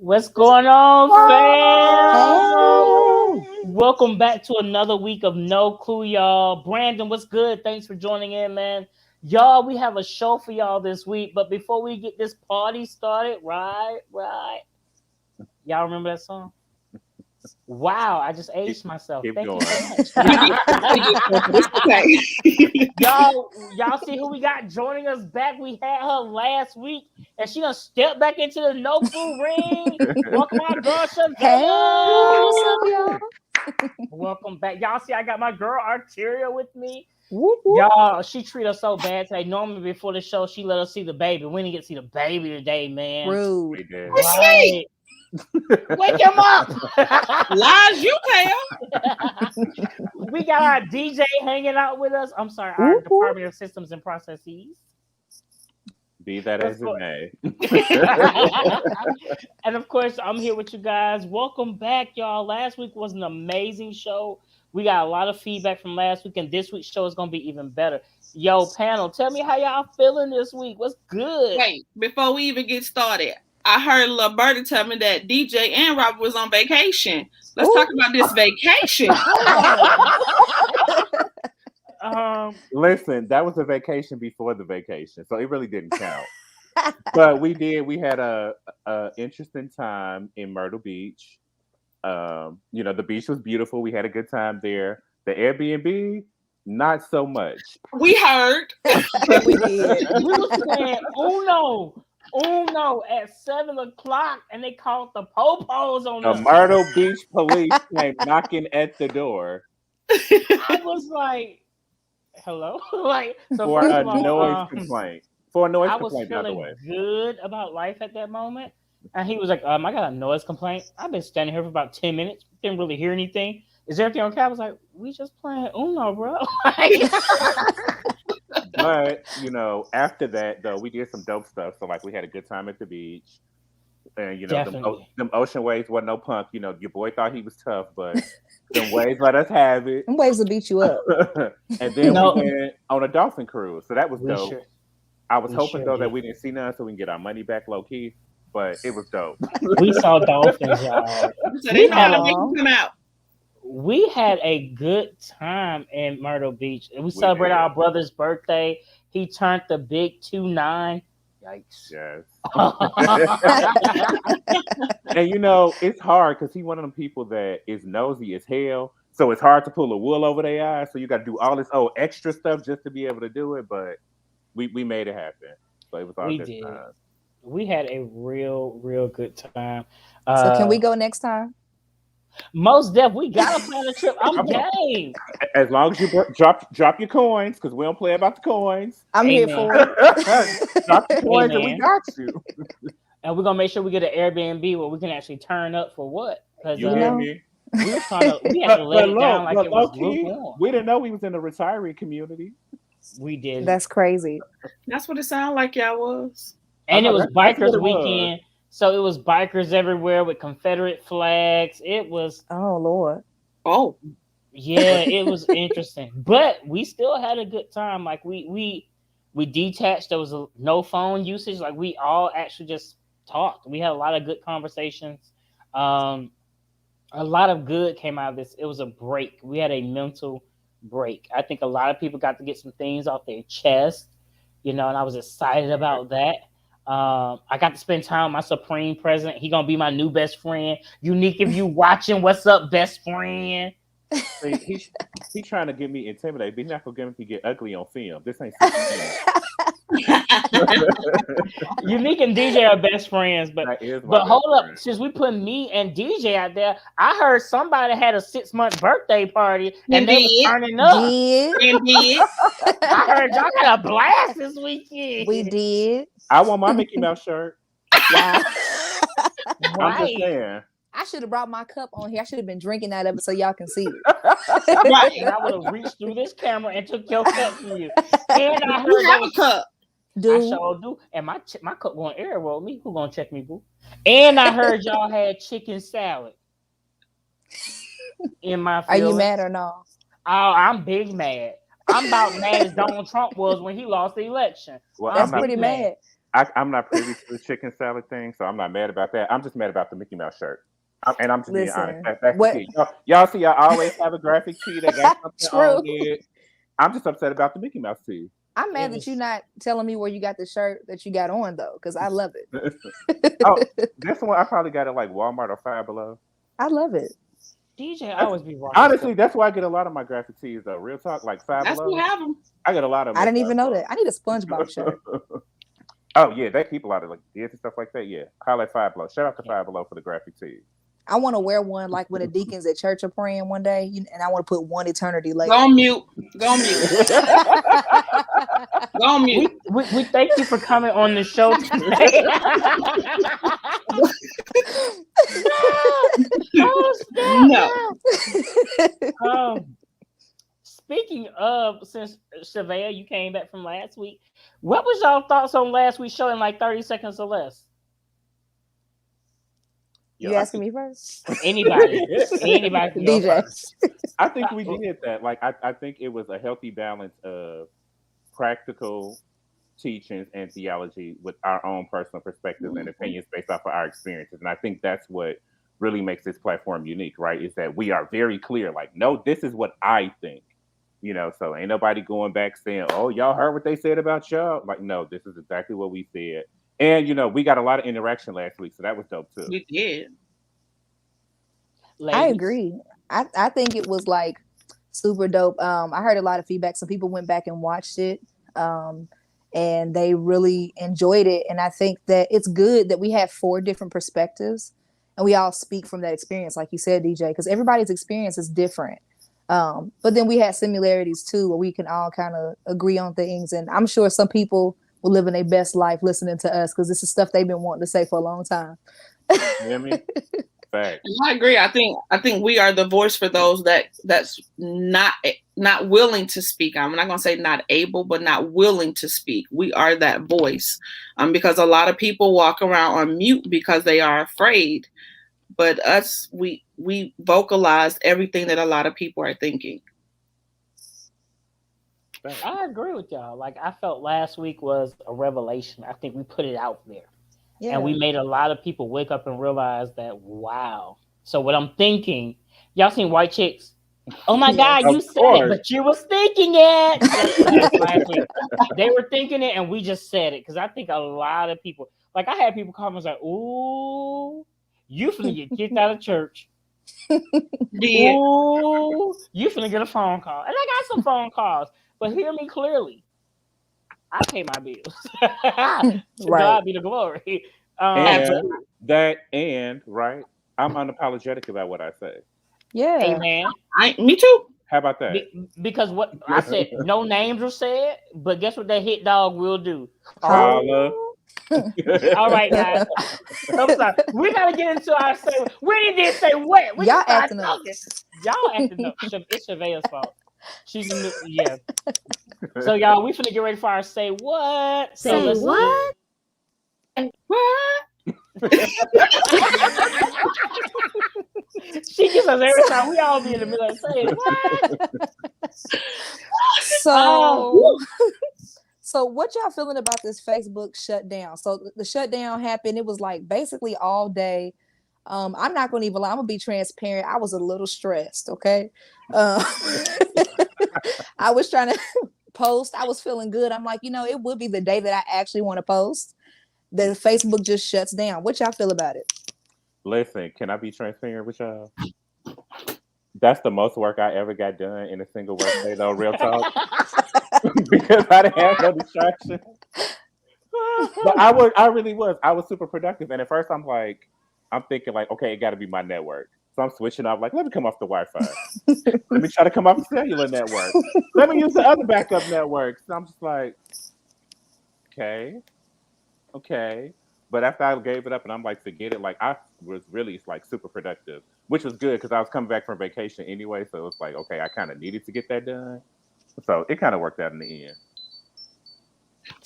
What's going on, fam? Hey. Welcome back to another week of No Clue, y'all. Brandon, what's good? Thanks for joining in, man. Y'all, we have a show for y'all this week, but before we get this party started, right. Y'all remember that song? Wow, I just Keep, aged myself. keep Thank you going. so much. We need to get for this okay. y'all see who we got joining us back? We had her last week, and she done stepped back into the No Clue ring. Welcome our girl, Hey, Shavella. what's up, y'all? Welcome back. Y'all see, I got my girl Arteria with me. Whoop, whoop. Y'all, she treat us so bad today. Normally, before the show, she let us see the baby. We didn't get to see the baby today, man. Rude. We did. What's sweet? Wake him up. Lies you tell. We got our DJ hanging out with us. I'm sorry, our Whoop, whoop. Department of Systems and Processes. Be that What's as it going- may. And of course, I'm here with you guys. Welcome back, y'all. Last week was an amazing show. We got a lot of feedback from last week, and this week's show is gonna be even better. Yo, panel, tell me how y'all feeling this week. What's good? Wait, before we even get started, I heard Lil Birdie tell me that DJ and Robert was on vacation. Let's talk about this vacation. Listen, that was a vacation before the vacation, so it really didn't count. But we did. We had a interesting time in Myrtle Beach. The beach was beautiful. We had a good time there. The Airbnb, not so much. We heard. We did. We was playing Uno at 7 o'clock, and they called the popos on The us. Myrtle Beach police came knocking at the door I was like, "Hello," like so. for First a of all, noise complaint. For a noise I was complaint, by the feeling way. good about life at that moment. And he was like, I got a noise complaint. I've been standing here for about 10 minutes. Didn't really hear anything. Is everything okay? I was like, we just playing Uno, bro. But after that though, we did some dope stuff. So like we had a good time at the beach. And Definitely. them ocean waves wasn't no punk. Your boy thought he was tough, but them waves let us have it. Them waves will beat you up. And then No. we went on a dolphin cruise. So that was We dope. sure, I was we hoping sure though that did. we didn't see none so we can get our money back low key. But it was dope. We saw dolphins, y'all. So they know how to make Aw. them come out. We had a good time in Myrtle Beach. We We celebrated did. our brother's birthday. He turned the big 2-9. Yikes. Yes. And it's hard because he's one of them people that is nosy as hell. So it's hard to pull a wool over their eyes. So you got to do all this extra stuff just to be able to do it. But we made it happen. So it was all We good did. time. We had a real good time. So can we go next time? Most def, we gotta plan a trip. I'm Come on. game. As long as you drop your coins, because we don't play about the coins. I'm here Amen. for it. Drop your coins and we Amen. got you. And we're gonna make sure we get an Airbnb where we can actually turn up for what? Because You You hear know? me? we was trying to, we had to let it down like it was low-key, lukewarm. we didn't know we was in the retiree community. We did, That's crazy. That's what it sounded like y'all was. and I it know, was that's what bikers it was. weekend. So it was bikers everywhere with Confederate flags. It was, Oh Lord. Oh. yeah, it was interesting. But we still had a good time. Like we detached. There was no phone usage. Like we all actually just talked. We had a lot of good conversations. A lot of good came out of this. It was a break. We had a mental break. I think a lot of people got to get some things off their chest, and I was excited about that. I got to spend time with my supreme president. He gonna be my new best friend. Unique, if you watching, what's up, best friend? See, he's trying to get me intimidated, but he's not gonna get me to get ugly on film. This ain't 16. Unique and DJ are best friends, but That is my but best hold up, friend. since we put me and DJ out there, I heard somebody had a 6-month birthday party and they was Indeed. turning up. Did. Indeed. I heard y'all had a blast this weekend. We did. I want my Mickey Mouse shirt. Wow. I'm just Right. saying. I should have brought my cup on here. I should have been drinking out of it so y'all can see it. Right. And I would have reached through this camera and took your cup from you. And I heard We that have a was cup. I Dude. sure do. And my cup going air roll me. Who gonna check me, boo? And I heard y'all had chicken salad in my Are you feelings. mad or no? Oh, I'm big mad. I'm about mad as Donald Trump was when he lost the election. Well, That's I'm not. pretty mad. I'm not privy to the chicken salad thing, so I'm not mad about that. I'm just mad about the Mickey Mouse shirt. And I'm just being honest. Listen, That's the what key. Y'all see, I always have a graphic tee that got something on true. it. I'm just upset about the Mickey Mouse tee. I'm It mad that you're was not telling me where you got the shirt that you got on though, because I love Oh, it. this one I probably got it like Walmart or Five Below. I love it. DJ That's, always be rocking stuff. honestly, that's why I get a lot of my graphic tees though. Real talk, like Five That's what Below. happened. I get a lot of them I at didn't Five even know Below. that. I need a SpongeBob shirt. Oh yeah, they keep a lot of like kids and stuff like that. Yeah, highlight Five Below. Shout out to Yeah. Five Below for the graphic tee. I want to wear one like when the deacons at church are praying one day, and I want to put one eternity Go later. on mute. Go on mute. Go on mute. We thank you for coming on the show today. Oh snap! No. Speaking of, since Chevelle, you came back from last week, what was y'all thoughts on last week's show in like 30 seconds or less? Yeah, You I asking think, me first? Anybody can go DJ. first. I think we did that. Like, I think it was a healthy balance of practical teachings and theology with our own personal perspectives and opinions based off of our experiences. And I think that's what really makes this platform unique, right? Is that we are very clear, like, no, this is what I think. So ain't nobody going back saying, "Oh, y'all heard what they said about y'all." Like, no, this is exactly what we said. And we got a lot of interaction last week, so that was dope too. You did. I Ladies. agree. I think it was like super dope. I heard a lot of feedback. Some people went back and watched it, and they really enjoyed it. And I think that it's good that we have 4 different perspectives, and we all speak from that experience, like you said, DJ, because everybody's experience is different. But then we had similarities too, where we can all kind of agree on things. And I'm sure some people will live in their best life listening to us because this is stuff they've been wanting to say for a long time. You hear me? Fact. I agree. I think we are the voice for those that's not willing to speak. I'm not gonna say not able, but not willing to speak. We are that voice, because a lot of people walk around on mute because they are afraid. But us, we vocalize everything that a lot of people are thinking. I agree with y'all. Like, I felt last week was a revelation. I think we put it out there. Yeah. And we made a lot of people wake up and realize that, wow. So what I'm thinking, y'all seen White Chicks? Oh my God, you Of said course. it, but you was thinking it. That's last week. They were thinking it, and we just said it. Because I think a lot of people, like, I had people call me and say, ooh, you finna get kicked out of church. Did. Ooh, you finna get a phone call. And I got some phone calls. But hear me clearly. I pay my bills. To Right. God be the glory. And right, I'm unapologetic about what I say. Yeah. Amen. Me too. How about that? Because what I said, no names were said, but guess what that hit dog will do? Holla. All right, guys. I'm sorry. We gotta get into our say. We didn't say what. We Y'all just started acting up. talking. Y'all acting up. It's Chevelle's fault. She's a new, yeah. So y'all, we finna get ready for our say what. So Say let's what? What? She gets us every time. We all be in the middle of saying what. So, so what y'all feeling about this Facebook shutdown? So the shutdown happened. It was like basically all day. I'm not going to even lie. I'm going to be transparent. I was a little stressed. Okay. I was trying to post. I was feeling good. I'm like, it would be the day that I actually want to post. The Facebook just shuts down. What y'all feel about it? Listen, can I be transparent with y'all? That's the most work I ever got done in a single work day, though, real talk. Because I didn't have no distraction. But I really was. I was super productive. And at first I'm thinking like, okay, it got to be my network. So I'm switching off, like, let me come off the Wi-Fi. Let me try to come off the cellular network. Let me use the other backup networks. So I'm just like, okay. But after I gave it up and I'm like, forget it, like I was really like super productive, which was good because I was coming back from vacation anyway. So it was like, okay, I kind of needed to get that done. So it kind of worked out in the end.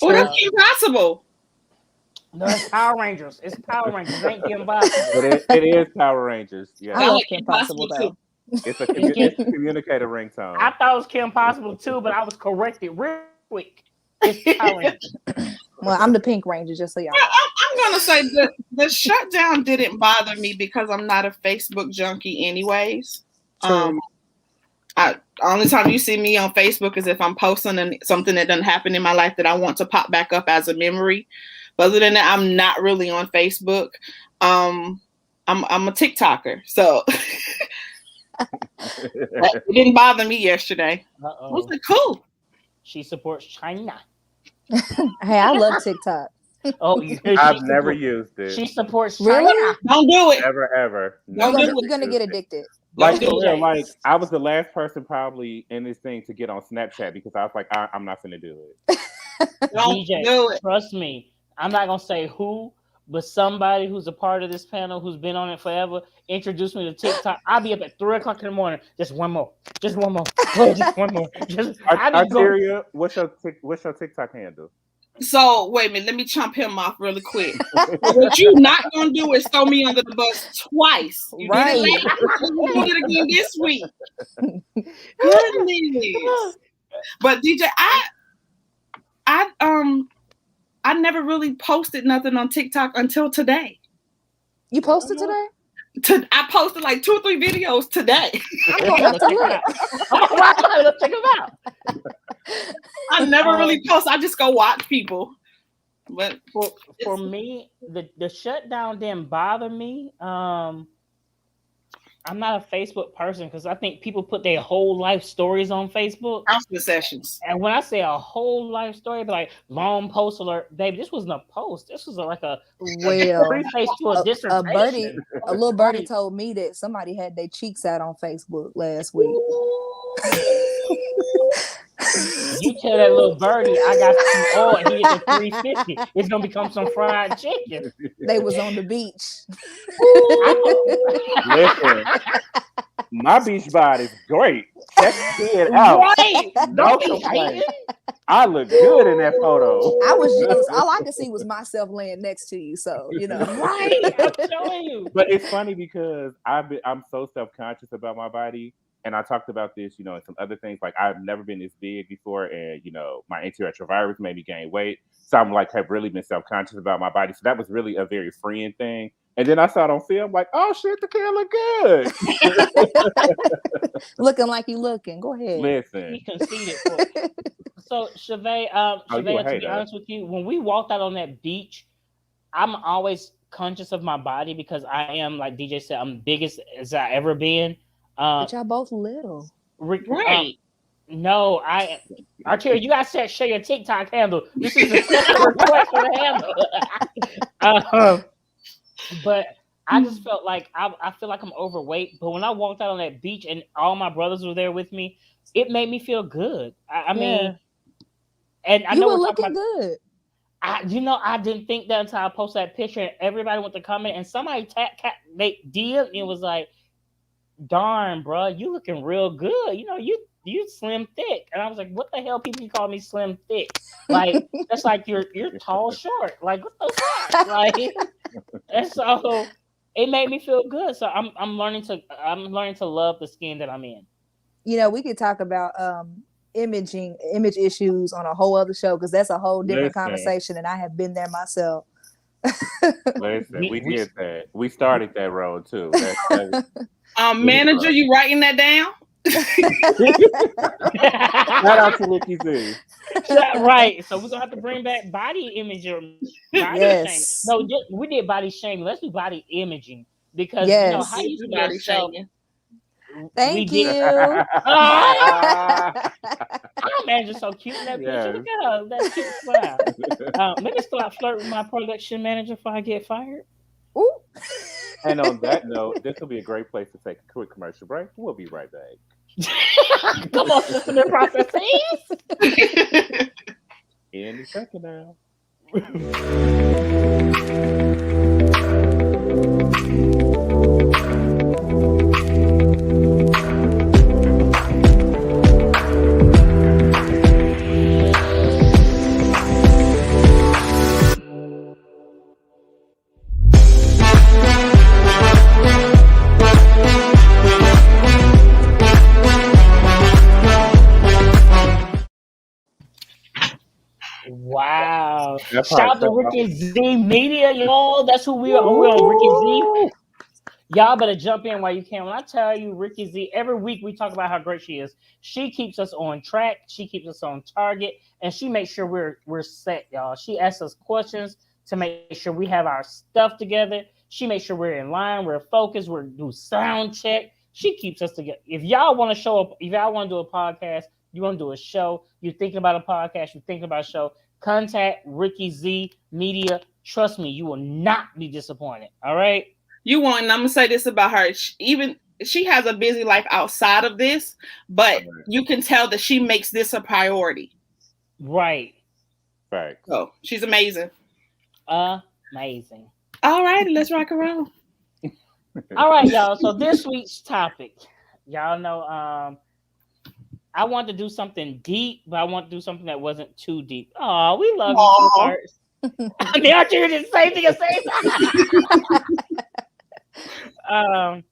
Oh, that's impossible. No, it's Power Rangers. It's Power Rangers. It ain't Kim Possible. It is Power Rangers. Yeah. I love like Kim Impossible Possible though. It's a communicator ringtone. I thought it was Kim Possible too, but I was corrected real quick. It's Power Rangers. Well, I'm the Pink Ranger, just so y'all know. I'm gonna say the shutdown didn't bother me because I'm not a Facebook junkie, anyways. True. Only time you see me on Facebook is if I'm posting something that doesn't happen in my life that I want to pop back up as a memory. But other than that, I'm not really on Facebook. I'm a TikToker, so it didn't bother me yesterday. I was like, cool. She supports China. Hey, I love TikTok. Oh, I've never used it. She supports China. Really? Don't do it. Never, ever. You're gonna get addicted. Like, for real, like, I was the last person probably in this thing to get on Snapchat because I was like, I'm not finna do it. DJ, do it. Trust me. I'm not gonna say who, but somebody who's a part of this panel who's been on it forever introduced me to TikTok. I'll be up at 3:00 in the morning. Just one more. Just one more. Just one more. Arteria, what's your TikTok handle? So wait a minute, let me chomp him off really quick. What you not gonna do is throw me under the bus twice. You right. did it we'll do it again this week. Goodness. But DJ, I never really posted nothing on TikTok until today. You posted today? I posted like 2 or 3 videos today. I'm gonna have to look. Check them out. I never really post. I just go watch people. But for me, the shutdown didn't bother me. I'm not a Facebook person because I think people put their whole life stories on Facebook. Counseling sessions. And when I say a whole life story, be like long post alert, baby, this wasn't a post. This was like a preface to a dissertation. A little birdie told me that somebody had their cheeks out on Facebook last week. You tell that little birdie I got some oil. He hit the 350. It's gonna become some fried chicken. They was on the beach. Listen, my beach body is great. Check it out. Right. Don't be hating. I look good in that photo. I was just all I could see was myself laying next to you. So right. I'm showing you. But it's funny because I'm so self-conscious about my body. And I talked about this, and some other things. Like, I've never been this big before, and my antiretrovirus made me gain weight. So I'm like, have really been self-conscious about my body. So that was really a very freeing thing. And then I saw it on film, like, oh shit, the kid look good. Looking like you looking. Go ahead. Listen. He conceded. So Chavez, to be honest with you, when we walked out on that beach, I'm always conscious of my body because I am, like DJ said, I'm biggest as I ever been. But y'all both little. Right. No, Arteria, you gotta share your TikTok handle. This is a special request for the handle. But I just felt like I feel like I'm overweight. But when I walked out on that beach and all my brothers were there with me, it made me feel good. I mean, and I you know were we're looking good. I didn't think that until I posted that picture and everybody went to comment and somebody they DM'd me and was like, darn, bro, you looking real good. You slim thick. And I was like, what the hell people call me slim thick? Like, that's like you're tall short. Like, what the fuck? Like, and so it made me feel good. So I'm learning to love the skin that I'm in. We could talk about image issues on a whole other show because that's a whole different conversation, and I have been there myself. Listen, we did that. We started that road too. Manager, you writing that down? Shout out to Nikki Z. Right. So we're gonna have to bring back body image or body shaming. No, we did body shaming. Let's do body imaging because how you do body shaming. Thank you. Our manager's so cute in that picture. Look at her, that cute smile. Maybe start flirting with my production manager before I get fired. Ooh. And on that note, this will be a great place to take a quick commercial break. We'll be right back. Come on, listening processes. Any second now. Wow. That Shout part out to so Ricky Z Media, y'all. That's who we are. We're on Ricky Z. Y'all better jump in while you can. When I tell you, Ricky Z, every week we talk about how great she is. She keeps us on track. She keeps us on target, and she makes sure we're set, y'all. She asks us questions to make sure we have our stuff together. She makes sure we're in line, we're focused, we're do sound check. She keeps us together. If y'all want to show up, if y'all want to do a podcast, you want to do a show, you're thinking about a podcast, you're thinking about a show, contact Ricky Z Media. Trust me, you will not be disappointed. All right. You want, and I'm gonna say this about her. She has a busy life outside of this, but you can tell that she makes this a priority. Right. Right. So she's amazing. Amazing. All right, let's rock and roll. All right, y'all. So this week's topic, y'all know, I want to do something deep, but I want to do something that wasn't too deep. Oh, we love you, sweethearts. I mean, aren't you the same thing at the same time?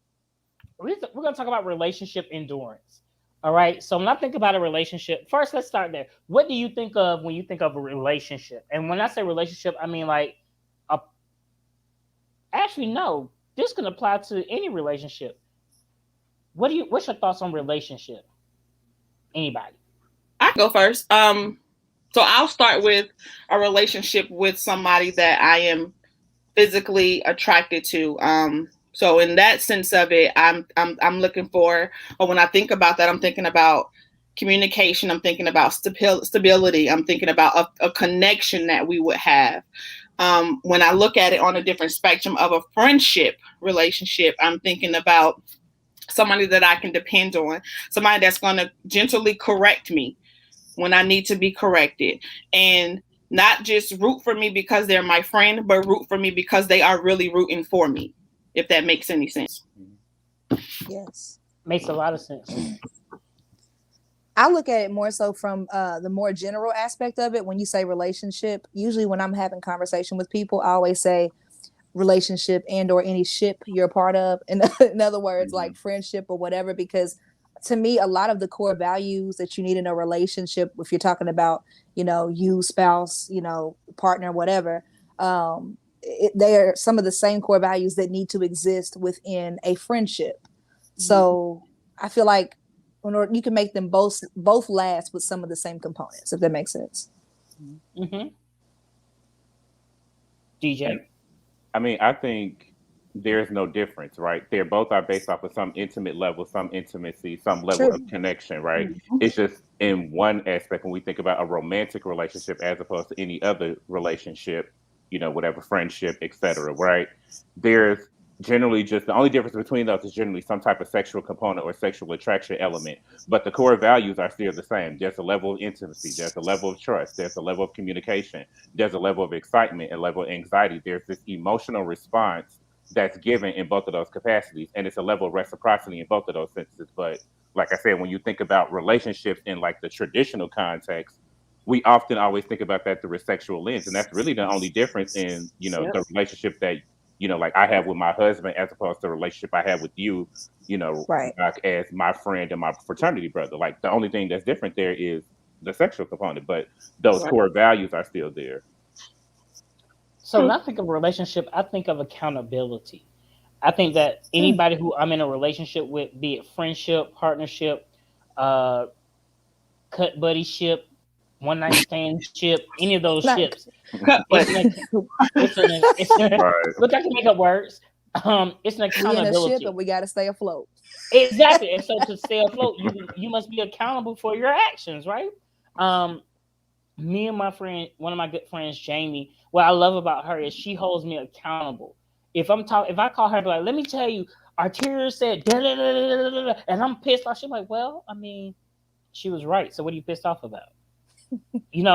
We're going to talk about relationship endurance. All right. So when I think about a relationship, first, let's start there. What do you think of when you think of a relationship? And when I say relationship, I mean like actually, no, this can apply to any relationship. What's your thoughts on relationship? Anybody? I go first. So I'll start with a relationship with somebody that I am physically attracted to. So in that sense of it, I'm looking for, or when I think about that, I'm thinking about communication. I'm thinking about stability. I'm thinking about a connection that we would have. When I look at it on a different spectrum of a friendship relationship, I'm thinking about somebody that I can depend on, somebody that's going to gently correct me when I need to be corrected, and not just root for me because they're my friend, but root for me because they are really rooting for me, if that makes any sense. Yes. Makes a lot of sense. I look at it more so from the more general aspect of it. When you say relationship, usually when I'm having conversation with people, I always say relationship and or any ship you're a part of. In other words, like friendship or whatever, because to me, a lot of the core values that you need in a relationship, if you're talking about, you, spouse, partner, whatever, they are some of the same core values that need to exist within a friendship. So I feel like you can make them both last with some of the same components, if that makes sense. Mm-hmm. DJ? I mean, I think there's no difference, right? They're both are based off of some intimate level, some intimacy, some level of connection, right? It's just in one aspect when we think about a romantic relationship as opposed to any other relationship, whatever friendship, etc., right? There's generally just the only difference between those is generally some type of sexual component or sexual attraction element, but the core values are still the same. There's a level of intimacy, there's a level of trust, there's a level of communication, there's a level of excitement and level of anxiety, there's this emotional response that's given in both of those capacities, and it's a level of reciprocity in both of those senses. But like I said, when you think about relationships in like the traditional context, we often always think about that through a sexual lens, and that's really the only difference in the relationship that like I have with my husband as opposed to the relationship I have with you, right, like as my friend and my fraternity brother. Like the only thing that's different there is the sexual component, but those core values are still there. So when I think of a relationship, I think of accountability. I think that anybody who I'm in a relationship with, be it friendship, partnership, cut buddyship, one night stand ship, any of those ships, look, I can make up words. It's an accountability. We in a ship and we got to stay afloat. Exactly. And so to stay afloat, you must be accountable for your actions, right? Me and my friend, one of my good friends, Jamie, what I love about her is she holds me accountable. If I call her, like, let me tell you, Arteria said, da, da, da, da, da, da, and I'm pissed off. She's like, well, I mean, she was right. So what are you pissed off about? And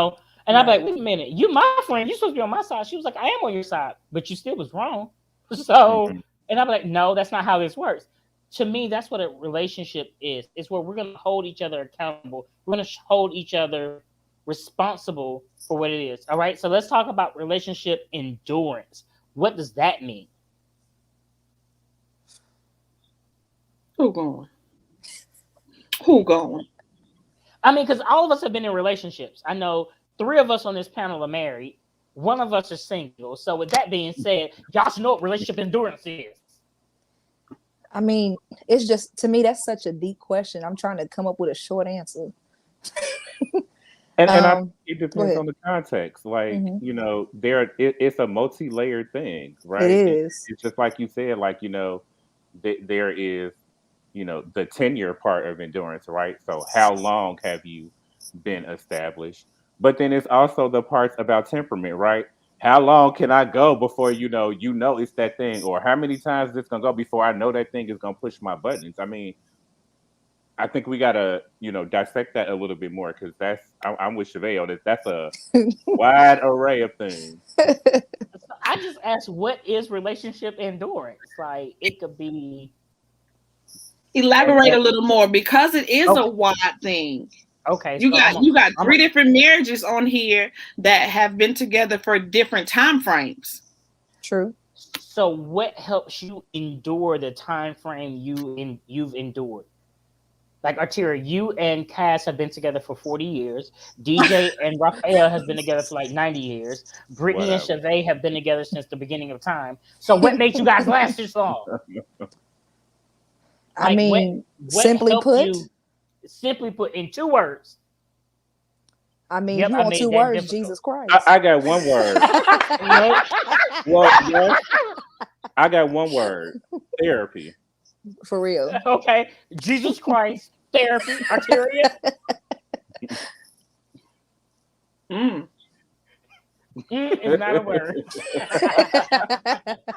I'm like, wait a minute, you my friend, you're supposed to be on my side. She was like, I am on your side, but you still was wrong. So, and I'm like, no, that's not how this works. To me, that's what a relationship is. It's where we're going to hold each other accountable. We're going to hold each other responsible for what it is. All right. So let's talk about relationship endurance. What does that mean? Who going? I mean, because all of us have been in relationships. I know 3 of us on this panel are married. one of us is single. So with that being said, y'all should know what relationship endurance is. I mean, it's just, to me, that's such a deep question. I'm trying to come up with a short answer. And I think Um, it Go depends ahead. on the context. Like, Hmm. it's a multi-layered thing, It right? is. It's just like you said, like, there is, the tenure part of endurance, right? So how long have you been established? But then it's also the parts about temperament, right? How long can I go before it's that thing, or how many times is this gonna go before I know that thing is gonna push my buttons? I mean, I think we gotta, dissect that a little bit more because I'm with Chevelle. That's a wide array of things. So I just asked, what is relationship endurance? Like it could be And, Elaborate and a little more because it is a okay. wide thing. Okay, You so got three different marriages on here that have been together for different time frames. True. so what helps you endure the time frame you've endured? Like Arteria, you and Cass have been together for 40 years. DJ and Raphael has been together for like 90 years. Brittany and whatever. Chavez have been together since the beginning of time. So what made you guys last this long? I Like mean, what simply helped put, you? Simply put, in 2 words. I mean, Yep, you I want made two that words, difficult. Jesus Christ. I got one word. Nope. Well, yes, I got one word. Therapy. For real. Okay, Jesus Christ, therapy, Arteria. Mm. Is not a word.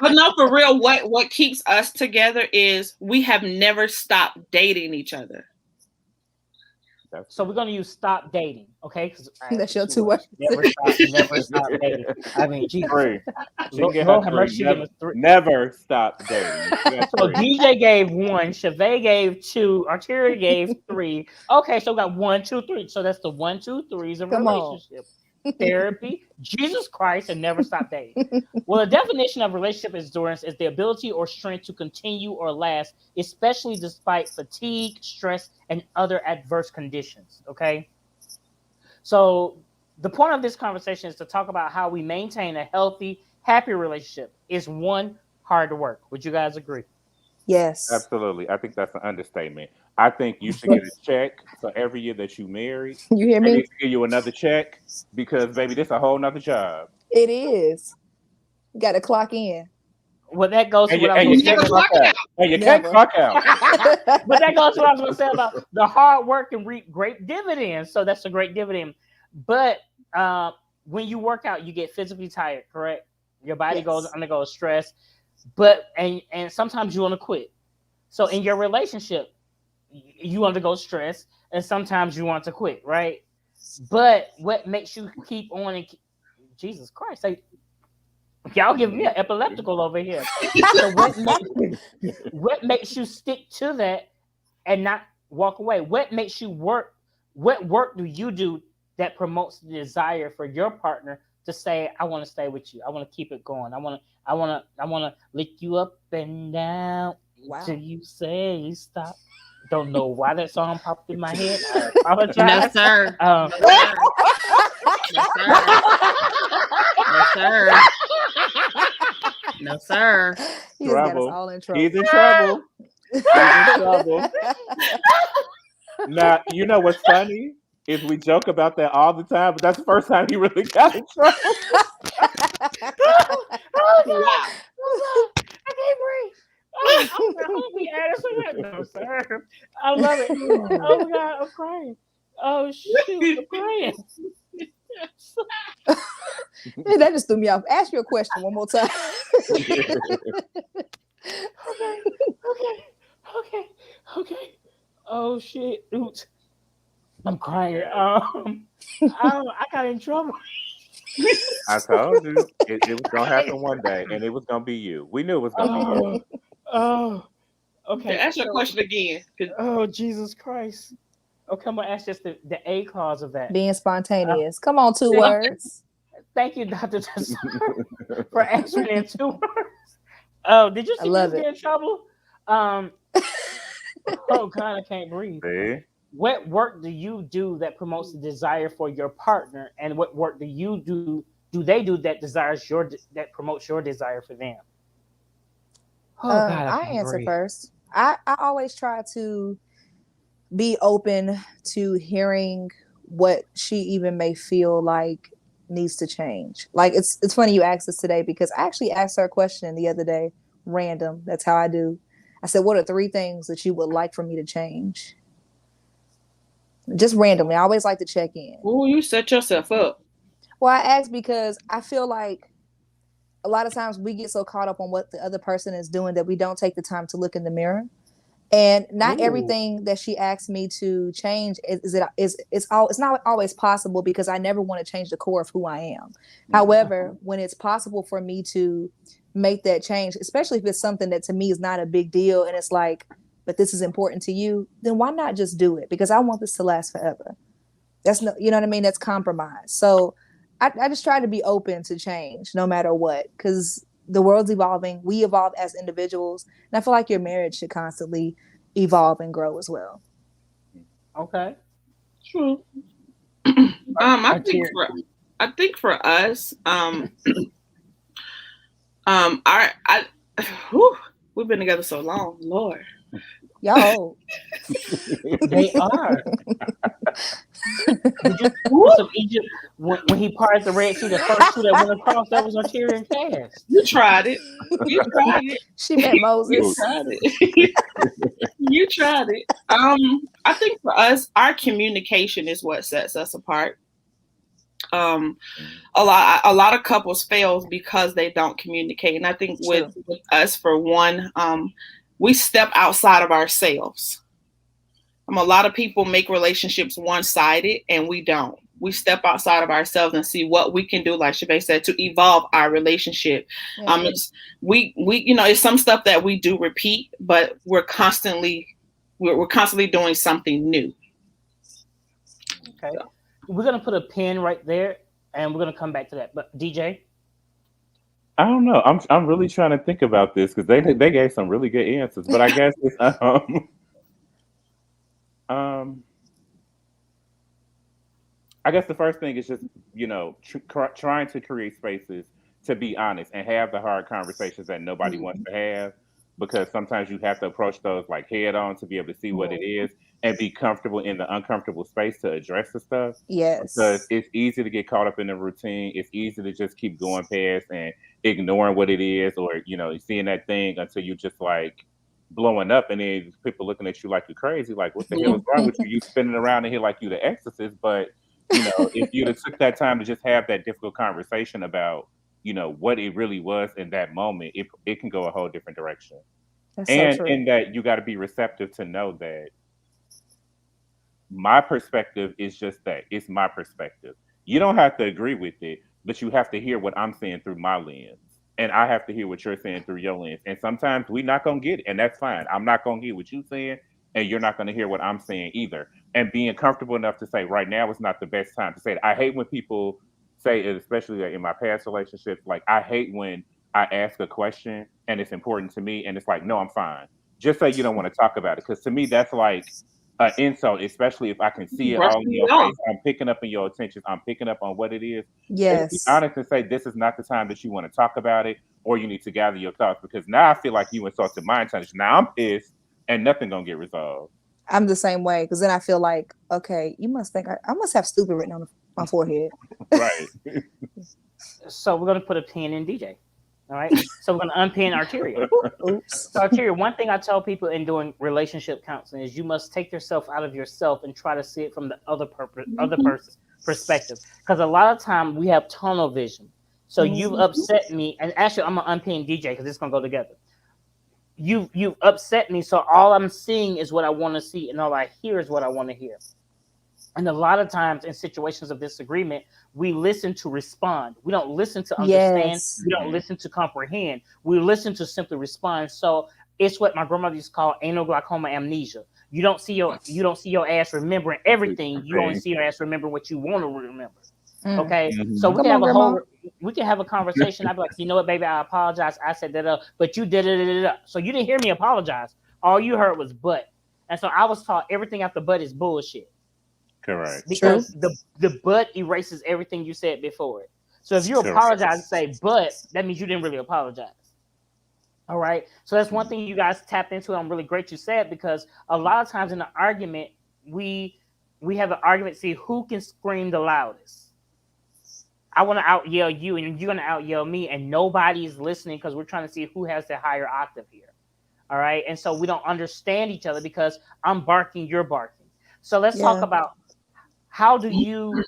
But no, for real, what keeps us together is we have never stopped dating each other. That's So good. we're gonna use stop dating, okay? Because I That's put your two two words. words. Never stop dating. I mean, Jesus, Three. She can Lord, get her Lord have three. mercy, she gave Never, us three. never stop dating. She got So three. DJ gave one, Chevy gave two, Arteria gave three. Okay, so we got 1, 2, 3. So that's the 1, 2, 3s of Come on. relationship. Therapy, Jesus Christ, and never stop dating. Well, the definition of relationship endurance is the ability or strength to continue or last, especially despite fatigue, stress, and other adverse conditions. Okay. So the point of this conversation is to talk about how we maintain a healthy, happy relationship. Is one hard work? Would you guys agree? Yes. Absolutely. I think that's an understatement. I think you should get a check for every year that you married. You hear They need me? to give you another check because, baby, this a whole nother job. It is. Got to clock in. Well, that goes to And what you, I was and going you to say can't Never about. clock clock it out. out. And you can't Never. clock out. But that goes to what I was going to say about the hard work and reap great dividends. So that's a great dividend. But when you work out, you get physically tired. Correct? Your body Yes. undergoes stress. But and sometimes you want to quit. So in your relationship, you undergo stress, and sometimes you want to quit, right? But what makes you keep on and Jesus Christ, like, y'all giving me an epileptical over here. So what makes you stick to that and not walk away? What makes you work? What work do you do that promotes the desire for your partner to say, "I want to stay with you. I want to keep it going. I want to lick you up and down till Wow. you say stop." Don't know why that song popped in my head. I No, apologize. sir. Um, No, sir. No, sir. No, sir. No, sir. He just got us Trouble. all in trouble. He's in trouble. He's in trouble. Now, you know what's funny is we joke about that all the time, but that's the first time he really got in trouble. oh God! Wow. Oh God! I can't breathe. Oh, I hope we added some. No, sir. I love it. Oh my God! I'm crying. Oh shoot! I'm crying. That just threw me off. Ask your question one more time. Okay. Okay. Okay. Okay. Oh shit! Oops. I'm crying. I got in trouble. I told you it was gonna happen one day, and it was gonna be you. We knew it was gonna be you. Oh. Oh. Okay, Okay. ask your So. question again. 'Cause Oh Jesus Christ. Okay, I'm gonna ask just the A clause of that. Being spontaneous. Come on, two words. Thank you, Dr. Tassar, for answering in 2 words. Oh, did you I see me love just it. get in trouble? Oh God, I can't breathe. See? What work do you do that promotes the desire for your partner, and what work do you do do they do that promotes your desire for them? Oh God, I answer first. I always try to be open to hearing what she even may feel like needs to change. Like it's funny you asked this today because I actually asked her a question the other day, random. That's how I do. I said, "What are 3 things that you would like for me to change?" Just randomly. I always like to check in. Oh, you set yourself up. Well, I asked because I feel like a lot of times we get so caught up on what the other person is doing that we don't take the time to look in the mirror. And not everything that she asked me to change it's not always possible because I never want to change the core of who I am. However, when it's possible for me to make that change, especially if it's something that to me is not a big deal and it's like, but this is important to you, then why not just do it? Because I want this to last forever. That's no, you know what I mean? That's compromise. So I just try to be open to change no matter what, because the world's evolving. We evolve as individuals. And I feel like your marriage should constantly evolve and grow as well. Okay. True. I think for us, we've been together so long, Lord. Yo. They are. Did you some Egypt when he parted the Red Sea? The first 2 that went across, that was Arteria and Cass. You tried it. You tried it. She met Moses. You tried it. You tried it. I think for us, our communication is what sets us apart. A lot of couples fail because they don't communicate, and I think with us, for one, we step outside of ourselves. A lot of people make relationships one-sided, and we don't. We step outside of ourselves and see what we can do, like Shabay said, to evolve our relationship. Yeah. It's some stuff that we do repeat, but we're constantly doing something new. Okay, so we're gonna put a pin right there, and we're gonna come back to that. But DJ, I don't know. I'm really trying to think about this because they gave some really good answers, but I guess it's I guess the first thing is just, trying to create spaces to be honest and have the hard conversations that nobody wants to have, because sometimes you have to approach those like head on to be able to see what it is and be comfortable in the uncomfortable space to address the stuff. Yes. Because it's easy to get caught up in the routine. It's easy to just keep going past and ignoring what it is, or, seeing that thing until you just like blowing up, and then people looking at you like you're crazy, like what the hell is wrong with you? You spinning around in here like you the exorcist. But if you'd have took that time to just have that difficult conversation about what it really was in that moment, it can go a whole different direction. That's and so true. and that you got to be receptive to know that my perspective is just that it's my perspective. You don't have to agree with it, but you have to hear what I'm saying through my lens. And I have to hear what you're saying through your lens. And sometimes we're not going to get it. And that's fine. I'm not going to hear what you're saying. And you're not going to hear what I'm saying either. And being comfortable enough to say, right now is not the best time to say it. I hate when people say it, especially in my past relationships. Like, I hate when I ask a question and it's important to me. And it's like, no, I'm fine. Just say you don't want to talk about it. Because to me, that's like an insult, especially if I can see it all in your face. I'm picking up on your attention. I'm picking up on what it is. Yes. Be honest and say, this is not the time that you want to talk about it, or you need to gather your thoughts, because now I feel like you insulted my intention. Now I'm pissed and nothing gonna get resolved. I'm the same way, because then I feel like, okay, you must think I must have stupid written on my forehead. Right. So we're gonna put a pin in DJ. All right. So we're gonna unpin Arteria. Oops. So Arteria, one thing I tell people in doing relationship counseling is you must take yourself out of yourself and try to see it from the other person's perspective. Because a lot of time we have tunnel vision. So you've upset me, and actually I'm gonna unpin DJ because it's gonna go together. You've upset me, so all I'm seeing is what I want to see, and all I hear is what I want to hear. And a lot of times in situations of disagreement, we listen to respond. We don't listen to understand. Yes. We don't listen to comprehend. We listen to simply respond. So it's what my grandmother used to call anal glaucoma amnesia. You don't see your ass remembering everything. You only see your ass remembering what you want to remember. Okay, so we can have a conversation. I'd be like, you know what, baby, I apologize. I said that, but you did it. So you didn't hear me apologize. All you heard was but. And so I was taught everything after but is bullshit. Correct. Because the but erases everything you said before it. So if you apologize, say, but that means you didn't really apologize. All right. So that's one thing you guys tapped into. I'm really great you said, because a lot of times in an argument, we have an argument to see who can scream the loudest. I want to out yell you, and you're going to out yell me, and nobody's listening because we're trying to see who has the higher octave here. All right. And so we don't understand each other because I'm barking, you're barking. So let's talk about how do you,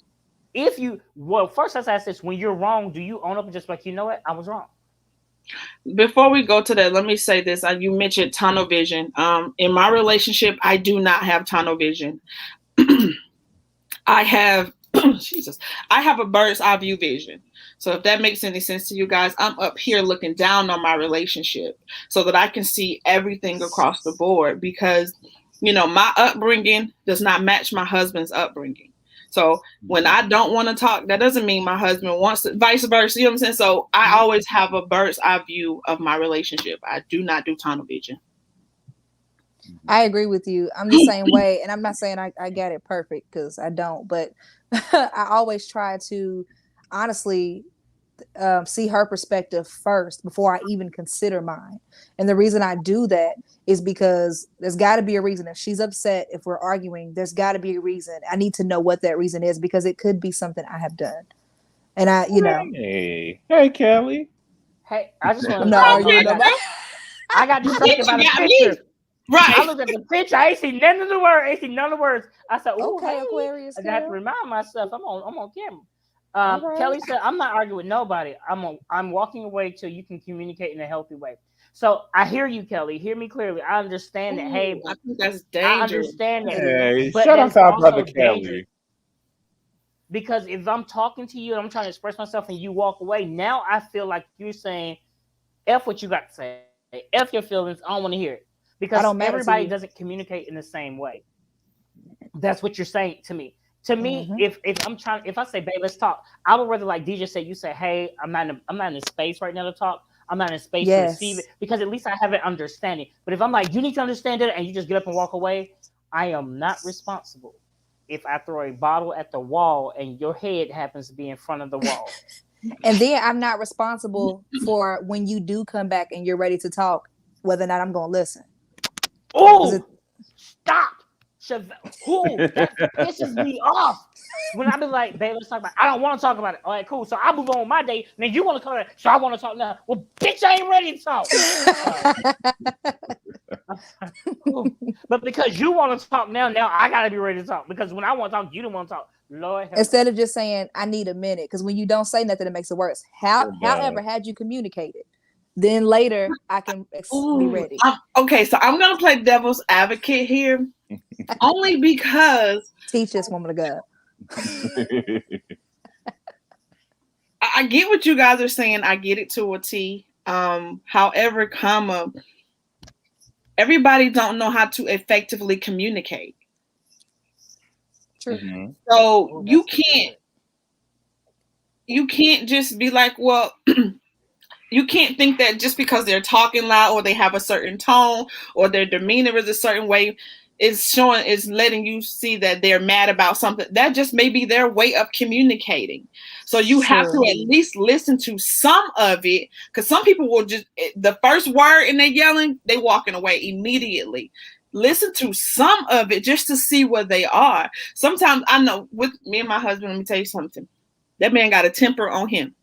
first let's ask this: when you're wrong, do you own up and just like, you know what, I was wrong? Before we go to that, let me say this. You mentioned tunnel vision. In my relationship, I do not have tunnel vision. I have, Jesus, I have a bird's eye view vision. So if that makes any sense to you guys, I'm up here looking down on my relationship so that I can see everything across the board, because, my upbringing does not match my husband's upbringing. So when I don't want to talk, that doesn't mean my husband wants to, vice versa. You know what I'm saying? So I always have a bird's eye view of my relationship. I do not do tunnel vision. I agree with you. I'm the same way. And I'm not saying I get it perfect, because I don't, but I always try to honestly see her perspective first before I even consider mine. And the reason I do that is because there's got to be a reason. If she's upset, if we're arguing, there's got to be a reason. I need to know what that reason is, because it could be something I have done. And Hey, Kelly. Hey, I just want to know. I got distracted by the picture. Right. I looked at the picture. I ain't see none of the words. I said, "Oh, okay, Aquarius." I have to remind myself I'm on camera. Right. Kelly said, "I'm not arguing with nobody. I'm walking away till you can communicate in a healthy way." So I hear you, Kelly. Hear me clearly. I understand that. Hey, I think that's dangerous. I understand that. Hey, but shut up, brother Kelly. Because if I'm talking to you and I'm trying to express myself and you walk away, now I feel like you're saying, "F what you got to say. F your feelings. I don't want to hear it." Because everybody doesn't communicate in the same way. That's what you're saying to me. To me, if I say, "Babe, let's talk," I would rather, like DJ said, you say, "Hey, I'm not in a space right now to talk. I'm not in a space to receive it," because at least I have an understanding. But if I'm like, "You need to understand it," and you just get up and walk away, I am not responsible if I throw a bottle at the wall and your head happens to be in front of the wall. And then I'm not responsible for when you do come back and you're ready to talk, whether or not I'm going to listen. Oh, stop. That pisses me off. When I be like, "Babe, let's talk about it." I don't want to talk about it. All right, cool. So I move on with my day. And then you want to talk about it. So I want to talk now. Well, bitch, I ain't ready to talk. But because you want to talk now I got to be ready to talk. Because when I want to talk, you don't want to talk. Lord help. Instead of just saying, "I need a minute," because when you don't say nothing, it makes it worse. However, had you communicated, then later I can be ready. Okay, so I'm going to play devil's advocate here. Only because... Teach us, woman of God. I get what you guys are saying. I get it to a T. However, everybody don't know how to effectively communicate. True. Mm-hmm. So you can't just be like, well, you can't think that just because they're talking loud or they have a certain tone or their demeanor is a certain way is letting you see that they're mad about something. That just may be their way of communicating. So you have to at least listen to some of it, because some people will just, the first word and they're yelling, they walking away immediately. Listen to some of it just to see where they are. Sometimes I know with me and my husband, let me tell you something. That man got a temper on him.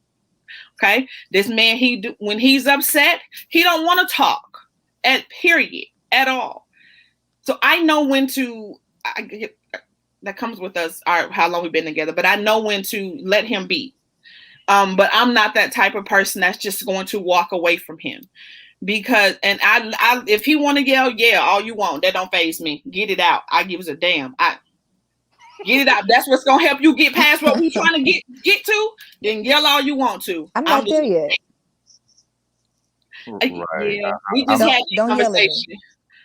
Okay. This man, when he's upset, he don't want to talk at all. So I know when to, that comes with us, how long we've been together, but I know when to let him be. But I'm not that type of person that's just going to walk away from him. Because, and I if he want to yell, all you want. That don't faze me. Get it out. I gives a damn. Get it out. That's what's gonna help you get past what we trying to get to. Then yell all you want to. I'm not there yet. Right. Yeah, we just had a conversation.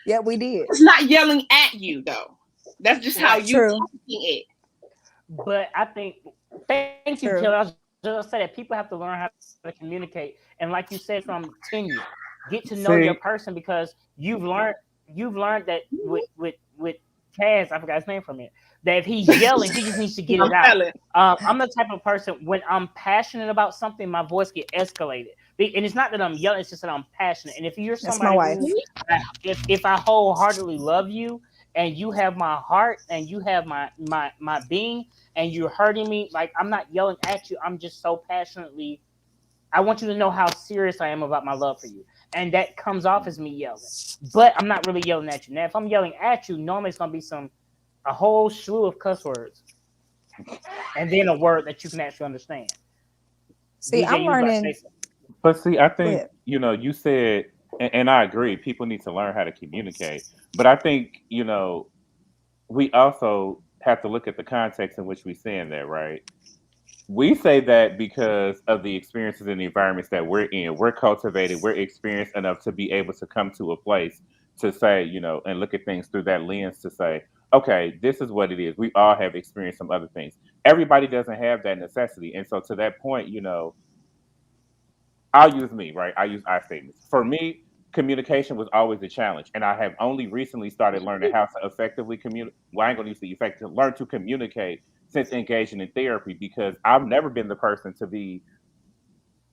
Yeah, we did. It's not yelling at you though. That's just how you're talking it. But I think, thank you, Kelly. I was just say that people have to learn how to communicate, and like you said, from tenure, get to know your person, because you've learned that with Cass, I forgot his name from it. That if he's yelling, he just needs to get I'm it out. telling. I'm the type of person when I'm passionate about something, my voice get escalated. And it's not that I'm yelling; it's just that I'm passionate. And if you're That's my somebody wife. who, if I wholeheartedly love you, and you have my heart, and you have my being, and you're hurting me, like I'm not yelling at you. I'm just so passionately. I want you to know how serious I am about my love for you. And that comes off as me yelling. But I'm not really yelling at you. Now, if I'm yelling at you, normally it's going to be a whole slew of cuss words. And then a word that you can actually understand. See, DJ, I'm you was about to say learning. something. But see, I Go think, ahead. you said, and I agree, people need to learn how to communicate. But I think, we also have to look at the context in which we're saying that, right? We say that because of the experiences and the environments that we're in. We're cultivated, we're experienced enough to be able to come to a place to say, and look at things through that lens to say, okay, this is what it is. We all have experienced some other things. Everybody doesn't have that necessity. And so to that point, I'll use me, right? I use I statements. For me, communication was always a challenge. And I have only recently started learning how to effectively communicate. Well, I ain't going to use the effective, learn to communicate since engaging in therapy because I've never been the person to be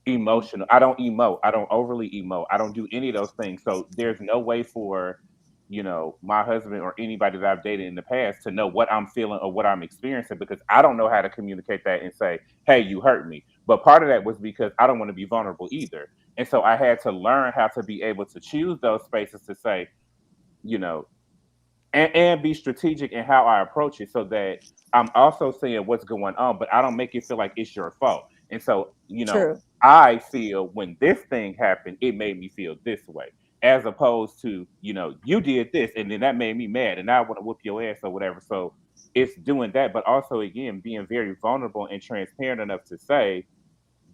emotional. I don't emote. I don't overly emote. I don't do any of those things. So there's no way for, my husband or anybody that I've dated in the past to know what I'm feeling or what I'm experiencing because I don't know how to communicate that and say, hey, you hurt me. But part of that was because I don't want to be vulnerable either. And so I had to learn how to be able to choose those spaces to say, you know, and be strategic in how I approach it so that I'm also saying what's going on, but I don't make it feel like it's your fault. And so, True. I feel when this thing happened, it made me feel this way, as opposed to, you did this and then that made me mad and now I want to whoop your ass or whatever. So it's doing that, but also again being very vulnerable and transparent enough to say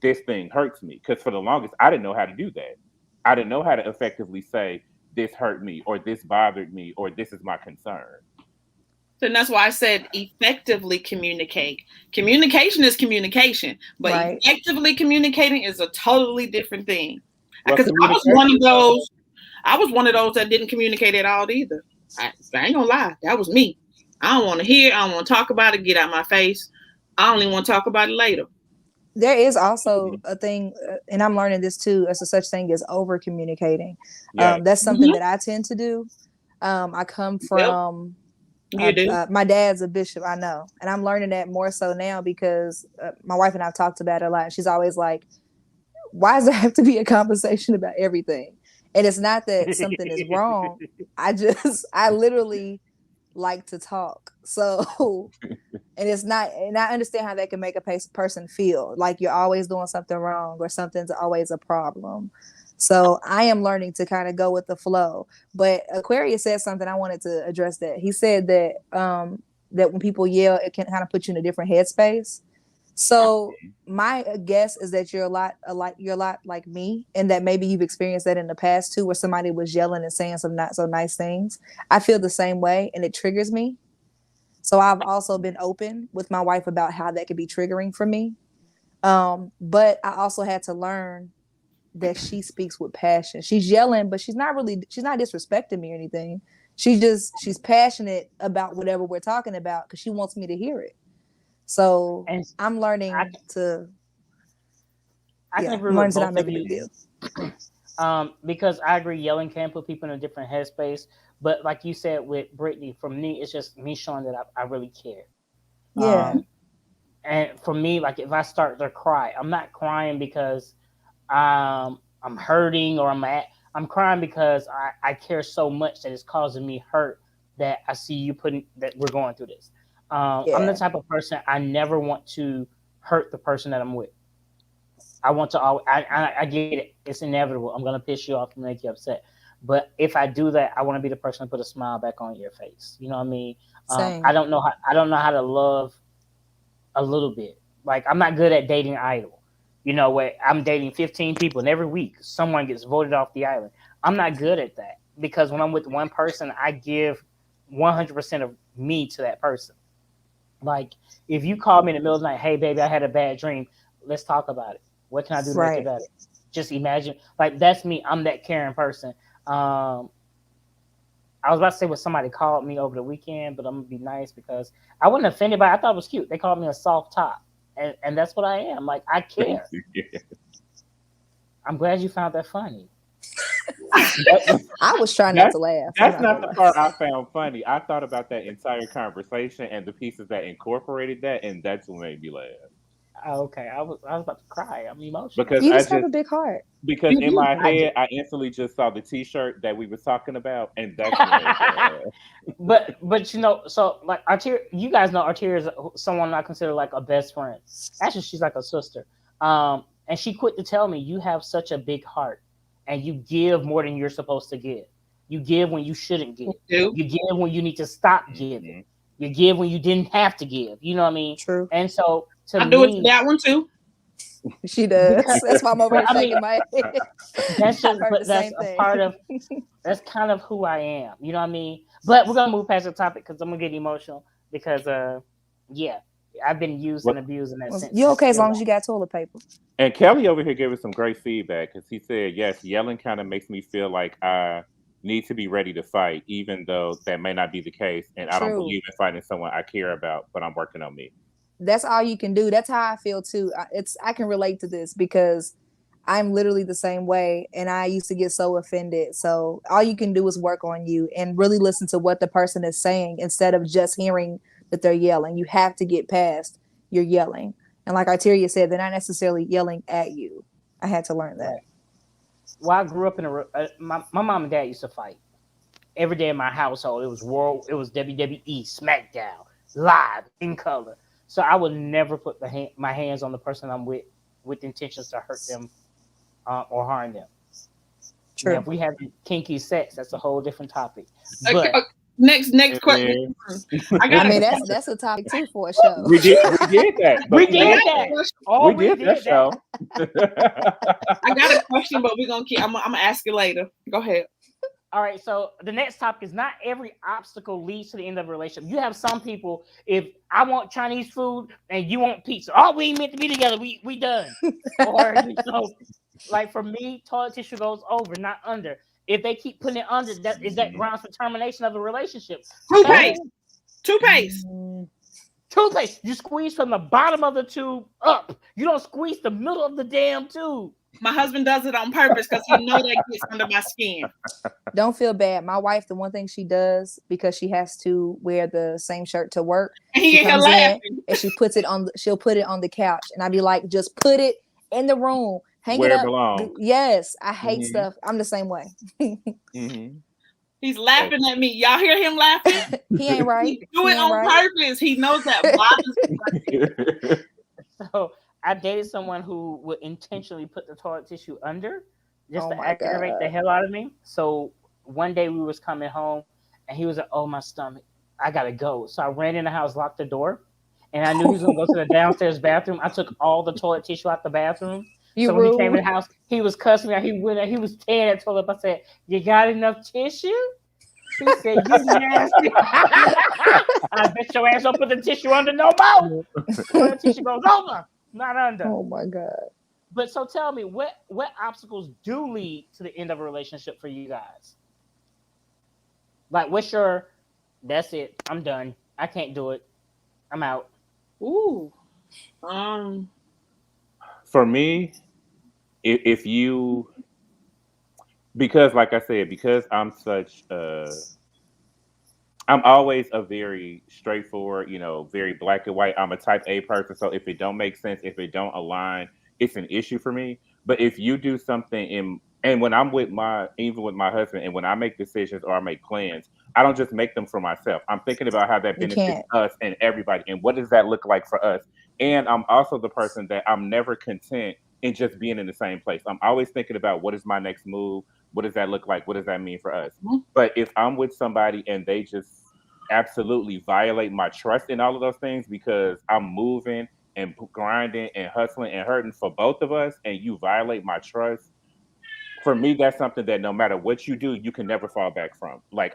this thing hurts me. Because for the longest, I didn't know how to do that. I didn't know how to effectively say this hurt me or this bothered me or this is my concern. And that's why I said effectively communicate. Communication is communication, but Right. effectively communicating is a totally different thing. Well, Because I was one communication. of those. I was one of those that didn't communicate at all either. I ain't gonna lie, that was me. I don't want to hear. I don't want to talk about it. Get out my face. I only want to talk about it later. There is also a thing, and I'm learning this too. As a such thing as over communicating. Yeah. That's something Mhm. that I tend to do. I come Yep, from you do. my dad's a bishop, I know, and I'm learning that more so now because my wife and I've talked about it a lot. And she's always like, "Why does there have to be a conversation about everything?" And it's not that something is wrong. I literally like to talk. So, and it's not, and I understand how that can make a person feel like you're always doing something wrong or something's always a problem. So I am learning to kind of go with the flow. But Aquarius said something I wanted to address that. He said that when people yell, it can kind of put you in a different headspace. So my guess is that you're a lot like me, and that maybe you've experienced that in the past too, where somebody was yelling and saying some not so nice things. I feel the same way, and it triggers me. So I've also been open with my wife about how that could be triggering for me. But I also had to learn that she speaks with passion. She's yelling, but she's not disrespecting me or anything. She's passionate about whatever we're talking about because she wants me to hear it. So And I'm I, learning to, I can yeah, agree I'm learning with to not both make of a big you. deal. Because I agree, yelling can put people in a different headspace. But like you said with Brittany, for me, it's just me showing that I really care. Yeah, Um, and for me, like if I start to cry, I'm not crying because I'm hurting or I'm at. I'm crying because I care so much that it's causing me hurt that I see you putting that we're going through this. I'm the yeah, type of person I never want to hurt the person that I'm with. I want to always, I get it. It's inevitable. I'm gonna piss you off and make you upset. But if I do that, I want to be the person to put a smile back on your face. You know what I mean? same. I don't know how to love a little bit. Like I'm not good at dating idle. You know, where I'm dating 15 people and every week someone gets voted off the island. I'm not good at that because when I'm with one person, I give 100% of me to that person. Like if you call me in the middle of the night, hey baby, I had a bad dream. Let's talk about it. What can I do to make it Right. better? Just imagine, like that's me. I'm that caring person. Um, I was about to say what somebody called me over the weekend, but I'm gonna be nice because I wasn't offended by it. I thought it was cute. They called me a soft top, and that's what I am. Like I care. I'm glad you found that funny. I was trying not to laugh. That's not the part I found funny. I thought about that entire conversation and the pieces that incorporated that, and that's what made me laugh. Okay, I was about to cry. I'm emotional. Because You just have a big heart. because in my head I instantly just saw the T-shirt that we were talking about, and that's what made me laugh. But so like Arteria, you guys know Arteria is someone I consider like a best friend. Actually, she's like a sister. And she quit to tell me you have such a big heart, and you give more than you're supposed to give. You give when you shouldn't give. You give when you need to stop giving. You give when you didn't have to give. You know what I mean? True. And so I do it to that one too. She does. That's why I'm over here shaking my head. That's just, but that's a part of. That's kind of who I am. You know what I mean? But we're gonna move past the topic because I'm gonna get emotional because yeah, I've been used and abused in that sense. You okay as long as you got toilet paper. And Kelly over here gave us some great feedback because he said, yes, yelling kind of makes me feel like I need to be ready to fight, even though that may not be the case. And I don't believe in fighting someone I care about, but I'm working on me. That's all you can do. That's how I feel too. I can relate to this because I'm literally the same way, and I used to get so offended. So all you can do is work on you and really listen to what the person is saying instead of just hearing that they're yelling. You have to get past your yelling. And like Arteria said, they're not necessarily yelling at you. I had to learn that. Right. Well, I grew up in my mom and dad used to fight every day in my household. It was WWE, SmackDown, live in color. So I would never put my hands on the person I'm with intentions to hurt them or harm them. True. Now, if we have kinky sex, that's a whole different topic. But next question. I mean, that's a topic too for a show. We did that. We did that. We did that show. I got a question, but we're gonna keep. I'm gonna ask you later. Go ahead. All right, so the next topic is not every obstacle leads to the end of a relationship. You have some people, if I want Chinese food and you want pizza, we ain't meant to be together. We done. Or like for me, toilet tissue goes over, not under. If they keep putting it under, that grounds for termination of a relationship. Toothpaste. You squeeze from the bottom of the tube up. You don't squeeze the middle of the damn tube. My husband does it on purpose because he knows that gets under my skin. Don't feel bad. My wife, the one thing she does, because she has to wear the same shirt to work, she comes in and she'll put it on the couch, and I'd be like, just put it in the room, hang where it up. It belongs. Yes, I hate stuff. I'm the same way. He's laughing at me. Y'all hear him laughing? He ain't right. He do it on purpose. He knows that bothers me. So I dated someone who would intentionally put the toilet tissue under just to aggravate the hell out of me. So one day we was coming home and he was like, "Oh, my stomach, I gotta go." So I ran in the house, locked the door, and I knew he was gonna go to the downstairs bathroom. I took all the toilet tissue out the bathroom. So when he came in the house, he was cussing me out. He was tearing that toilet up. I said, "You got enough tissue?" He said, "You nasty." I bet your ass don't put the tissue under no more. The tissue goes over. Not under. Oh my God. But so tell me, what obstacles do lead to the end of a relationship for you guys? Like, that's it. I'm done. I can't do it. I'm out. Ooh. For me, if you, because like I said, because I'm such I'm always a very straightforward, very black and white. I'm a type A person. So if it don't make sense, if it don't align, it's an issue for me. But if you do something and when I'm even with my husband, and when I make decisions or I make plans, I don't just make them for myself. I'm thinking about how that benefits us and everybody. And what does that look like for us? And I'm also the person that I'm never content in just being in the same place. I'm always thinking about what is my next move? What does that look like? What does that mean for us? But if I'm with somebody and they just absolutely violate my trust in all of those things because I'm moving and grinding and hustling and hurting for both of us, and you violate my trust, for me, that's something that no matter what you do, you can never fall back from. Like,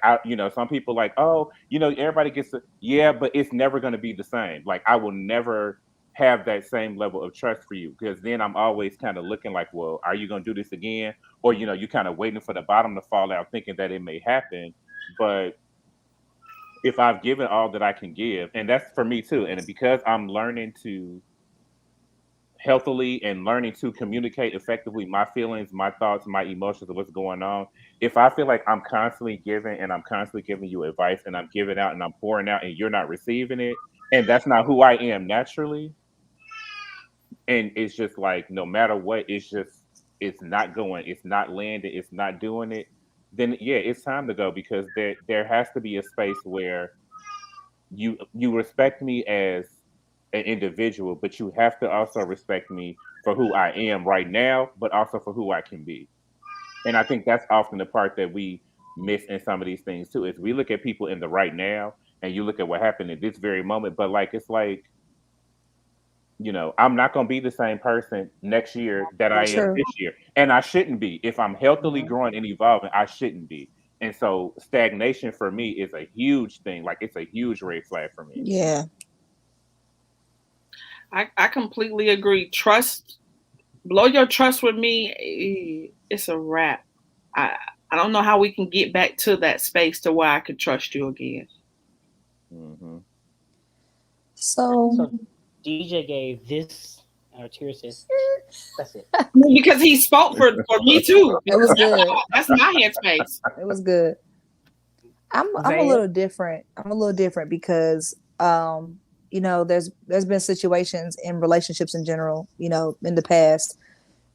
some people like, oh, everybody gets but it's never going to be the same. Like, I will never have that same level of trust for you, because then I'm always kind of looking like, well, are you going to do this again? Or, you kind of waiting for the bottom to fall out, thinking that it may happen. But if I've given all that I can give, and that's for me too, and because I'm learning to healthily and learning to communicate effectively my feelings, my thoughts, my emotions of what's going on. If I feel like I'm constantly giving and I'm constantly giving you advice and I'm giving out and I'm pouring out and you're not receiving it, and that's not who I am naturally, and it's just like no matter what, it's not going, it's not landing, it's not doing it, then yeah, it's time to go because there has to be a space where you respect me as an individual, but you have to also respect me for who I am right now, but also for who I can be. And I think that's often the part that we miss in some of these things too. Is we look at people in the right now, and you look at what happened at this very moment, but like it's like I'm not going to be the same person next year that I am True. this year, and I shouldn't be. If I'm healthily Mhm. growing and evolving, I shouldn't be. And so stagnation for me is a huge thing. Like it's a huge red flag for me. Yeah. I completely agree. Trust, blow your trust with me, it's a wrap. I I don't know how we can get back to that space to where I could trust you again. Hmm. So So DJ gave this, or Tira says, that's it. Because he spoke for me too. it was good. That's my headspace. It was good. I'm a Vaya. little different. I'm a little different because there's been situations in relationships in general, in the past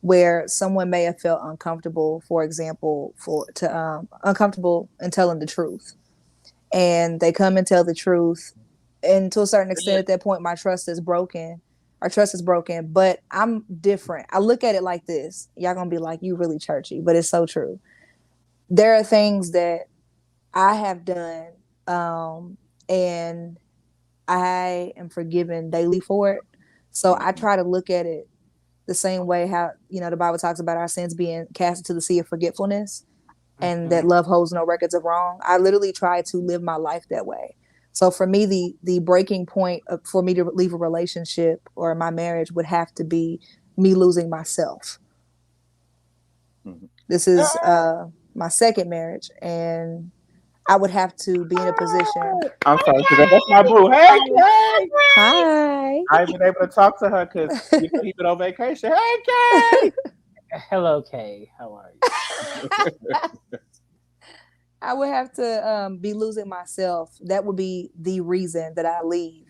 where someone may have felt uncomfortable, for example, uncomfortable in telling the truth. And they come and tell the truth. And to a certain extent at that point, my trust is broken. Our trust is broken. But I'm different. I look at it like this. Y'all gonna be like, you really churchy, but it's so true. There are things that I have done, and I am forgiven daily for it. So I try to look at it the same way how the Bible talks about our sins being cast into the sea of forgetfulness, and that love holds no records of wrong. I literally try to live my life that way. So for me, the breaking point for me to leave a relationship or my marriage would have to be me losing myself. Hmm. This is my second marriage, and I would have to be in a position. I'm sorry, so that's my boo. Hey, Kay! Hi. I ain't been able to talk to her because he's been on vacation. Hey, Kay! Hello, Kay. How are you? I would have to be losing myself. That would be the reason that I leave.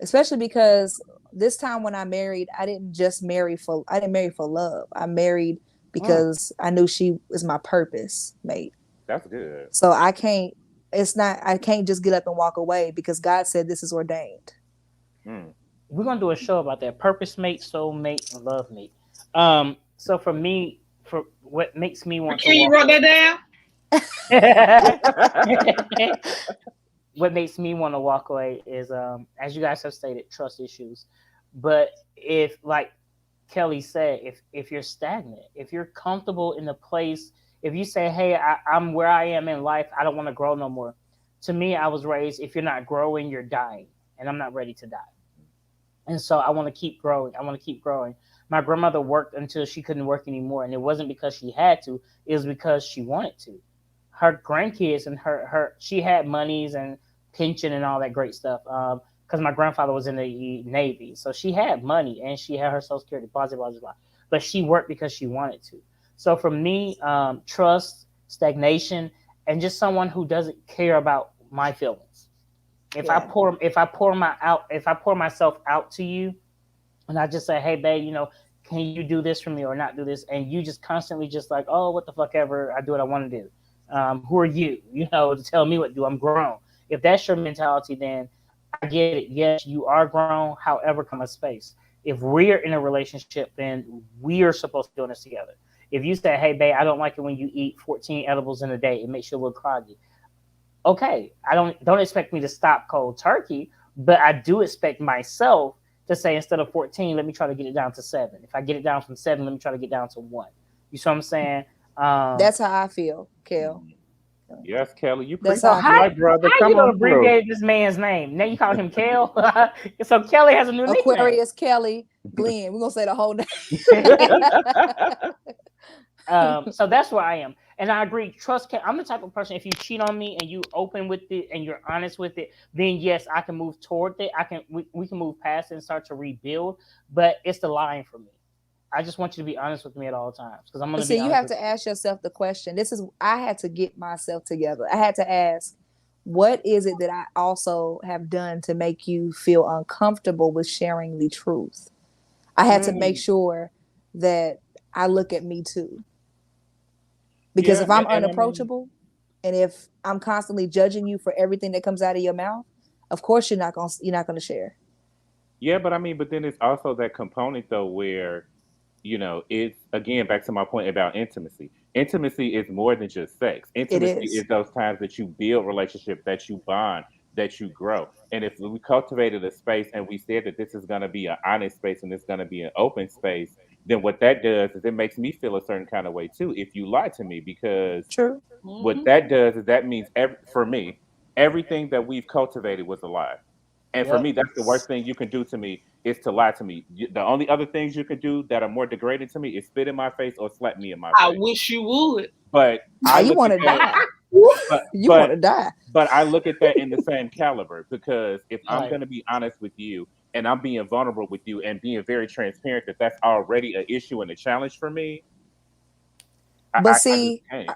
Especially because this time when I married, I didn't marry for love. I married because I knew she was my purpose mate. That's good. So I can't just get up and walk away because God said this is ordained. We're gonna do a show about that: purpose mate, soul mate, and love mate. So for me, for what makes me want Can to you walk wrote that down? what makes me want to walk away is, as you guys have stated, trust issues. But if, like Kelly said, if you're stagnant, if you're comfortable in the place, if you say, "Hey, I'm where I am in life, I don't want to grow no more." To me, I was raised, if you're not growing, you're dying, and I'm not ready to die. And so I want to keep growing. I want to keep growing. My grandmother worked until she couldn't work anymore, and it wasn't because she had to; it was because she wanted to. Her grandkids and she had monies and pension and all that great stuff. Because my grandfather was in the Navy, so she had money and she had her Social Security, blah blah blah blah. But she worked because she wanted to. So for me, trust, stagnation, and just someone who doesn't care about my feelings. If I pour myself out to you, and I just say, "Hey, babe, can you do this for me or not do this?" And you just constantly just like, "Oh, what the fuck ever, I do what I want to do." Who are you, to tell me what to do? I'm grown. If that's your mentality, then I get it. Yes, you are grown. However, come a space. If we're in a relationship, then we are supposed to be doing this together. If you say, "Hey, babe, I don't like it when you eat 14 edibles in a day. It makes you look groggy." Okay, I don't expect me to stop cold turkey, but I do expect myself to say, instead of 14, let me try to get it down to 7. If I get it down from 7, let me try to get down to 1. You see what I'm saying? That's how I feel, Kel. Yes, Kelly, you That's preaching how So I to how, my feel. brother. how Come you on gonna through. abbreviate this man's name? Now you call him Kel. So Kelly has a new nickname. Aquarius Kelly Glenn. We're gonna say the whole name. So that's where I am. And I agree. Trust can. I'm the type of person. If you cheat on me and you open with it and you're honest with it, then yes, I can move toward it. I can. We can move past it and start to rebuild. But it's the lying for me. I just want you to be honest with me at all times because I'm going But to be see, you honest have with to you. ask yourself the question. I had to get myself together. I had to ask, what is it that I also have done to make you feel uncomfortable with sharing the truth? I had to make Mm, sure that I look at me too. Because Yeah, if I'm and I mean, unapproachable and if I'm constantly judging you for everything that comes out of your mouth, of course you're not gonna share. yeah, but I mean, but then it's also that component though where it's again back to my point about intimacy. Intimacy is more than just sex. It Intimacy is. is those times that you build relationship, that you bond, that you grow. And if we cultivated a space and we said that this is going to be an honest space and it's going to be an open space, then what that does is it makes me feel a certain kind of way too if you lie to me, because True. what Mhm. that does is that means for me, everything that we've cultivated was a lie. And for yep. me, that's the worst thing you can do to me is to lie to me. The only other things you can do that are more degrading to me is spit in my face or slap me in my I face. wish you would. But Oh, I you look want at to that, die. but You want but to die. but I look at that in the same caliber, because if I'm Right. going to be honest with you and I'm being vulnerable with you and being very transparent, that's already an issue and a challenge for me. But I just see, can't.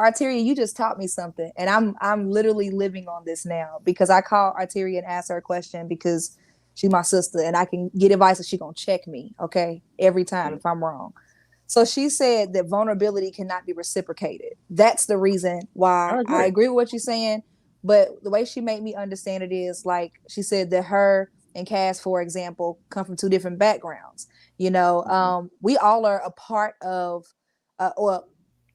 Arteria, you just taught me something, and I'm literally living on this now because I call Arteria and ask her a question because she's my sister, and I can get advice and she gonna check me, okay, every time Mm. if I'm wrong. So she said that vulnerability cannot be reciprocated. That's the reason why I I agree. agree with what you're saying. But the way she made me understand it is like she said that her and Cass, for example, come from two different backgrounds. Mhm. We all are a part of, or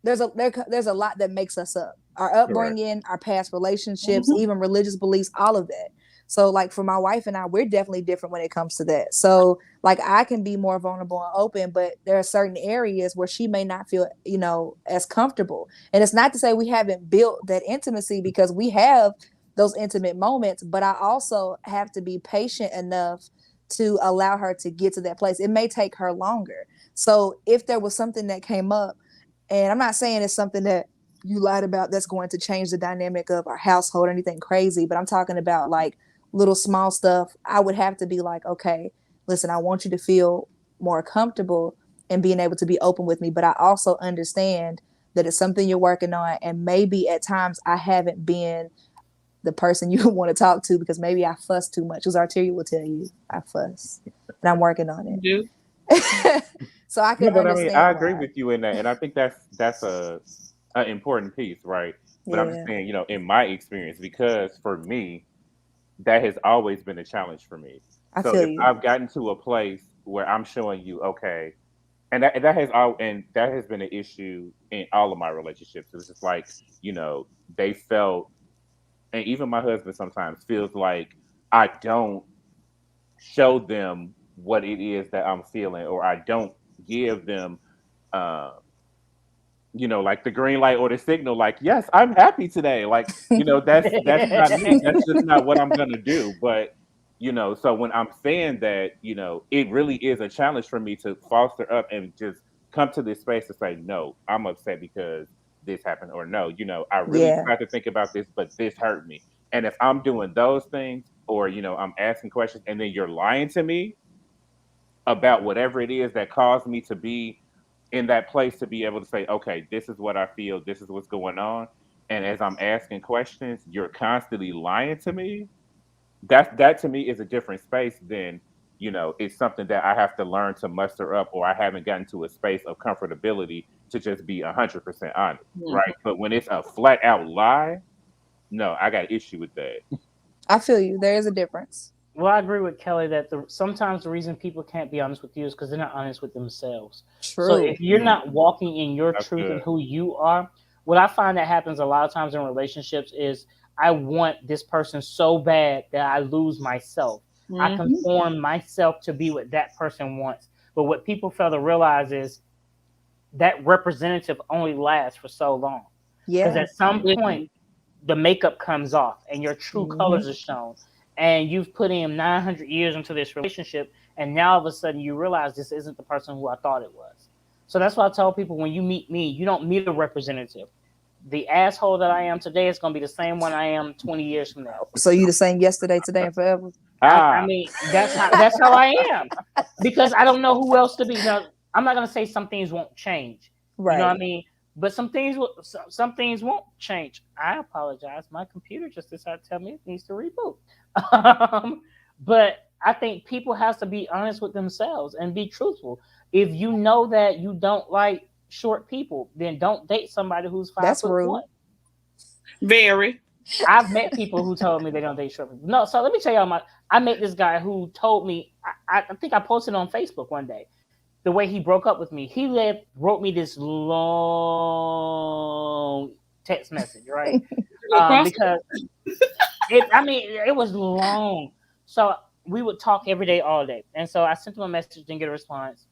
there's a lot that makes us up. Our Correct. upbringing, our past relationships, Mhm. even religious beliefs, all of that. So, like for my wife and I, we're definitely different when it comes to that. So, like I can be more vulnerable and open, but there are certain areas where she may not feel, as comfortable. And it's not to say we haven't built that intimacy because we have those intimate moments, but I also have to be patient enough to allow her to get to that place. It may take her longer. So if there was something that came up, and I'm not saying it's something that you lied about that's going to change the dynamic of our household or anything crazy, but I'm talking about like little small stuff. I would have to be like, okay, listen, I want you to feel more comfortable and being able to be open with me, but I also understand that it's something you're working on, and maybe at times I haven't been the person you want to talk to because maybe I fuss too much. Because Arteria will tell you I fuss, and I'm working on You do. it. So I can No, but I mean, I understand agree why. with you in that, and I think that's a important piece, right? But I'm just Yeah, saying, in my experience, because for me, that has always been a challenge for me. I So feel if you. I've gotten to a place where I'm showing you, okay, and that has been an issue in all of my relationships. It was just like, they felt, and even my husband sometimes feels like I don't show them what it is that I'm feeling, or I don't give them, uh, like the green light or the signal, like, yes, I'm happy today. Like, that's not me. That's just not what I'm gonna do. But, so when I'm saying that, it really is a challenge for me to foster up and just come to this space to say, no, I'm upset because this happened, or no, I really Yeah, tried to think about this, but this hurt me. And if I'm doing those things, or, I'm asking questions and then you're lying to me about whatever it is that caused me to be in that place, to be able to say, okay, this is what I feel, this is what's going on. And as I'm asking questions, you're constantly lying to me. That to me is a different space than, it's something that I have to learn to muster up, or I haven't gotten to a space of comfortability to just be 100% honest, right? Mhm. But when it's a flat out lie, no, I got an issue with that. I feel you. There is a difference. Well, I agree with Kelly that sometimes the reason people can't be honest with you is because they're not honest with themselves. So True. if you're Mm, not walking in your that's truth and good. who you are, what I find that happens a lot of times in relationships is I want this person so bad that I lose myself. I Mhm. conform myself to be what that person wants. But what people fail to realize is that representative only lasts for so long. Because Yeah. at some Yeah. point, the makeup comes off and your true Hmm. colors are shown. And you've put in 900 years into this relationship, and now all of a sudden you realize this isn't the person who I thought it was. So that's why I tell people, when you meet me, you don't meet a representative. The asshole that I am today is going to be the same one I am 20 years from now. So you the same yesterday, today, and forever? I mean, that's how I am, because I don't know who else to be. Now, I'm not going to say some things won't change. Right. You know what I mean? But some things won't change. I apologize. My computer just decided to tell me it needs to reboot. But I think people have to be honest with themselves and be truthful. If you know that you don't like short people, then don't date somebody who's 5 That's foot rude. 1. Very. I've met people who told me they don't date short people. No, so let me tell y'all, I met this guy who told me, I think I posted on Facebook one day, the way he broke up with me. He wrote me this long text message, right? Because it was long. So we would talk every day, all day. And so I sent him a message, didn't get a response.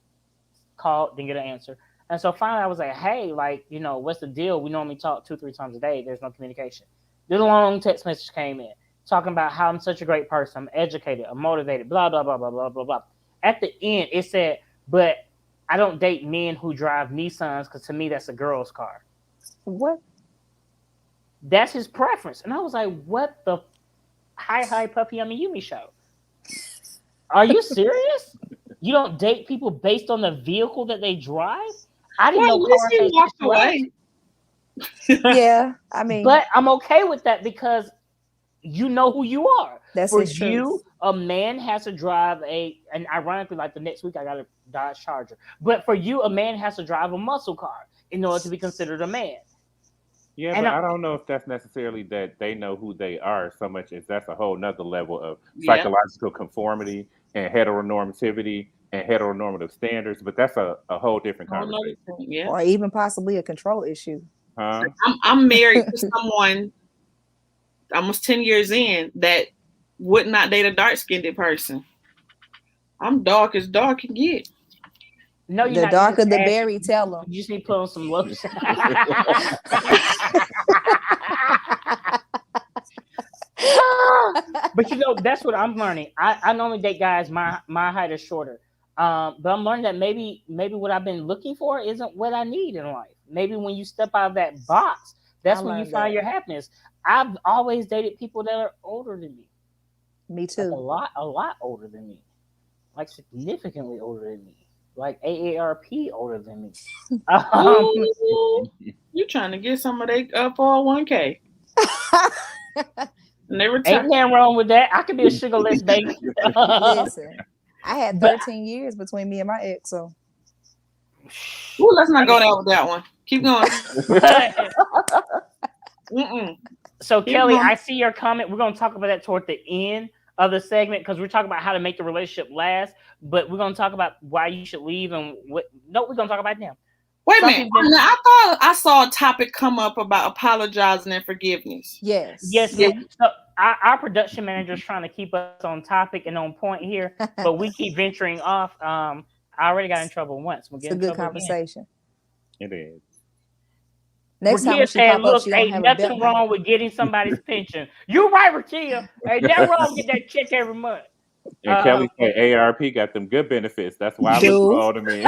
Called, didn't get an answer. And so finally I was like, hey, like, what's the deal? We normally talk 2-3 times a day. There's no communication. This long text message came in talking about how I'm such a great person. I'm educated. I'm motivated. Blah, blah, blah, blah, blah, blah, blah. At the end, it said, but I don't date men who drive Nissans because to me, that's a girl's car. What? That's his preference. And I was like, what the hi, puppy, yummy, yumi show? Are you serious? You don't date people based on the vehicle that they drive? I didn't know cars had away. Yeah, I mean, but I'm okay with that because you know who you are. That's for his you. truth. A man has to drive and ironically, like the next week, I got a Dodge Charger. But for you, a man has to drive a muscle car in order to be considered a man. Yeah, And but I don't know if that's necessarily that they know who they are so much as that's a whole nother level of Yeah. psychological conformity and heteronormativity and heteronormative standards. But that's a whole different Whole nother conversation. thing, yeah. Or even possibly a control issue. Huh? I'm married to someone almost 10 years in that would not date a dark-skinned person. I'm dark as dark can get. no, you're The not. darker the berry, tell them. You just need to put on some lotion. But that's what I'm learning. I normally date guys my height is shorter. But I'm learning that maybe what I've been looking for isn't what I need in life. Maybe when you step out of that box, that's when you find your happiness. I've always dated people that are older than me. Me too. Like a lot older than me. Like significantly older than me. Like AARP older than me. You trying to get some of their 401k. And they retire. Ain't nothing wrong with that. I could be a sugarless baby. Listen, I had 13 years between me and my ex, so. Ooh, let's not go down with that one. Keep going. So Kelly, I see your comment. We're going to talk about that toward the end of the segment because we're talking about how to make the relationship last. But we're going to talk about why you should leave and what. No, we're going to talk about it now. Wait a minute. I thought I saw a topic come up about apologizing and forgiveness. Yes. So our production manager is trying to keep us on topic and on point here, but we keep venturing off. I already got in trouble once. It's a good conversation. Again. It is. Next time she pop up, she don't ain't have nothing a belt wrong with getting somebody's pension. You're right, Rakia. Ain't nothing wrong with getting that check every month. And Kelly said AARP got them good benefits. That's why I look for older men.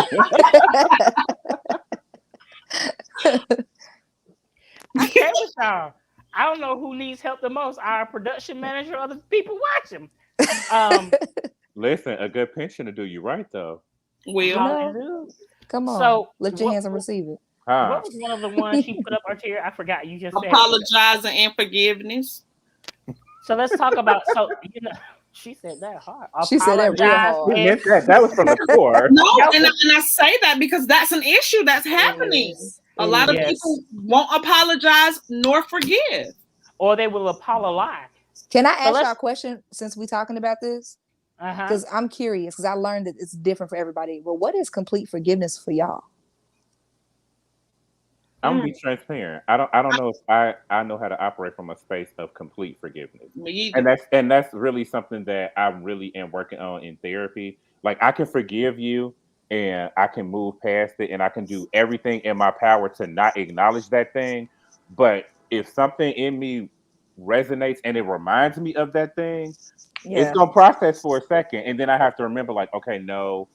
I tell you, y'all, I don't know who needs help the most, our production manager or the people watching. Listen, a good pension to do you right, though. Come on. So lift your hands and receive it. What was one of the ones she put up her tier? I forgot. You just said apologizing and forgiveness. So let's talk about. She said that hard. She said that real hard. That was from the core. No, and I say that because that's an issue that's happening. A lot of people won't apologize nor forgive. Or they will apologize. Can I ask y'all a question since we're talking about this? Because I'm curious, because I learned that it's different for everybody. But what is complete forgiveness for y'all? I'm gonna be transparent. I don't know if I know how to operate from a space of complete forgiveness. And that's really something that I really am working on in therapy. Like I can forgive you and I can move past it and I can do everything in my power to not acknowledge that thing. But if something in me resonates and it reminds me of that thing, it's gonna process for a second. And then I have to remember, like, okay, no,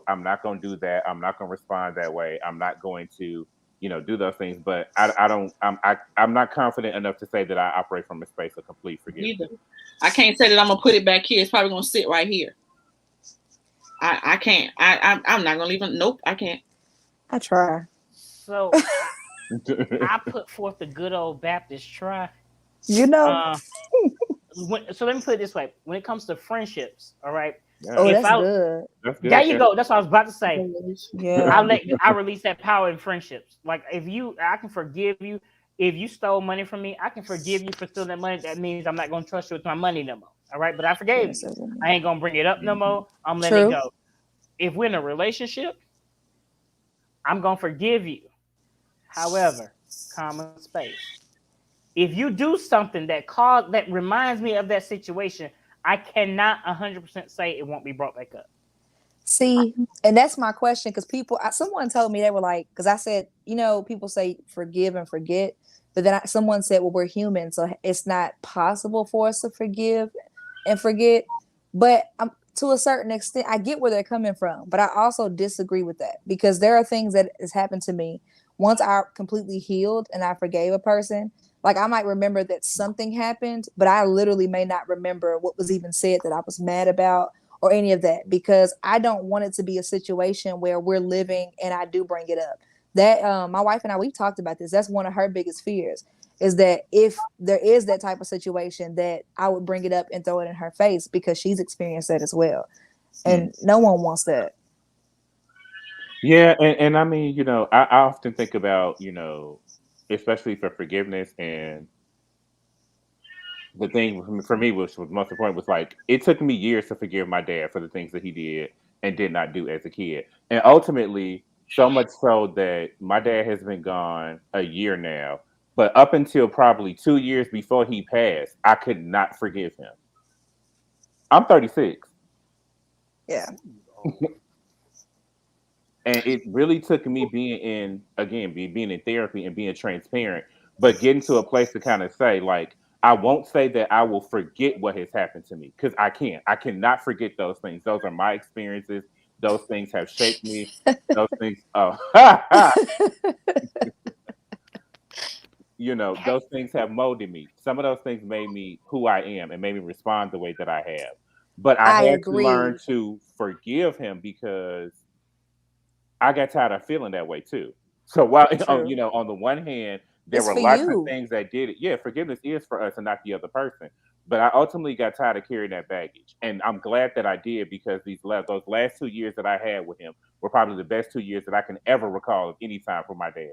I'm not going to do that. I'm not going to respond that way. I'm not going to, do those things. But I don't, I'm not confident enough to say that I operate from a space of complete Either. forgiveness. I can't say that I'm gonna put it back here. It's probably gonna sit right here. I can't. I'm not gonna leave it. Nope, I can't. I try. So I put forth the good old Baptist try. You know. So let me put it this way: when it comes to friendships, all right. Yeah. Oh, If that's good. That's good. There you go. That's what I was about to say. Yeah. I release that power in friendships. Like I can forgive you if you stole money from me. I can forgive you for stealing that money. That means I'm not gonna trust you with my money no more. All right, but I forgave Yes, you. I ain't gonna bring it up no more. I'm letting True. it go. If we're in a relationship, I'm gonna forgive you. However, common space. If you do something that reminds me of that situation, I cannot 100% say it won't be brought back up. See, and that's my question because someone told me, they were like, because I said, people say forgive and forget, but then someone said, well, we're human, so it's not possible for us to forgive and forget. But to a certain extent, I get where they're coming from, but I also disagree with that because there are things that has happened to me once I completely healed and I forgave a person. Like I might remember that something happened, but I literally may not remember what was even said that I was mad about or any of that because I don't want it to be a situation where we're living and I do bring it up. That my wife and I, we've talked about this. That's one of her biggest fears is that if there is that type of situation that I would bring it up and throw it in her face because she's experienced that as well. And no one wants that. Yeah, and I mean, I often think about, especially for forgiveness and the thing for me, which was most important, was like it took me years to forgive my dad for the things that he did and did not do as a kid, and ultimately, so much so that my dad has been gone a year now. But up until probably 2 years before he passed, I could not forgive him. I'm 36. Yeah. And it really took me being in therapy and being transparent, but getting to a place to kind of say, like, I won't say that I will forget what has happened to me because I can't. I cannot forget those things. Those are my experiences. Those things have shaped me. Those things, oh, those things have molded me. Some of those things made me who I am and made me respond the way that I have. But I I had to learn agree. to forgive him because I got tired of feeling that way too. So while True. on the one hand, there It's were for lots of you. things that did it. Yeah, forgiveness is for us and not the other person. But I ultimately got tired of carrying that baggage, and I'm glad that I did because those last 2 years that I had with him were probably the best 2 years that I can ever recall of any time for my dad.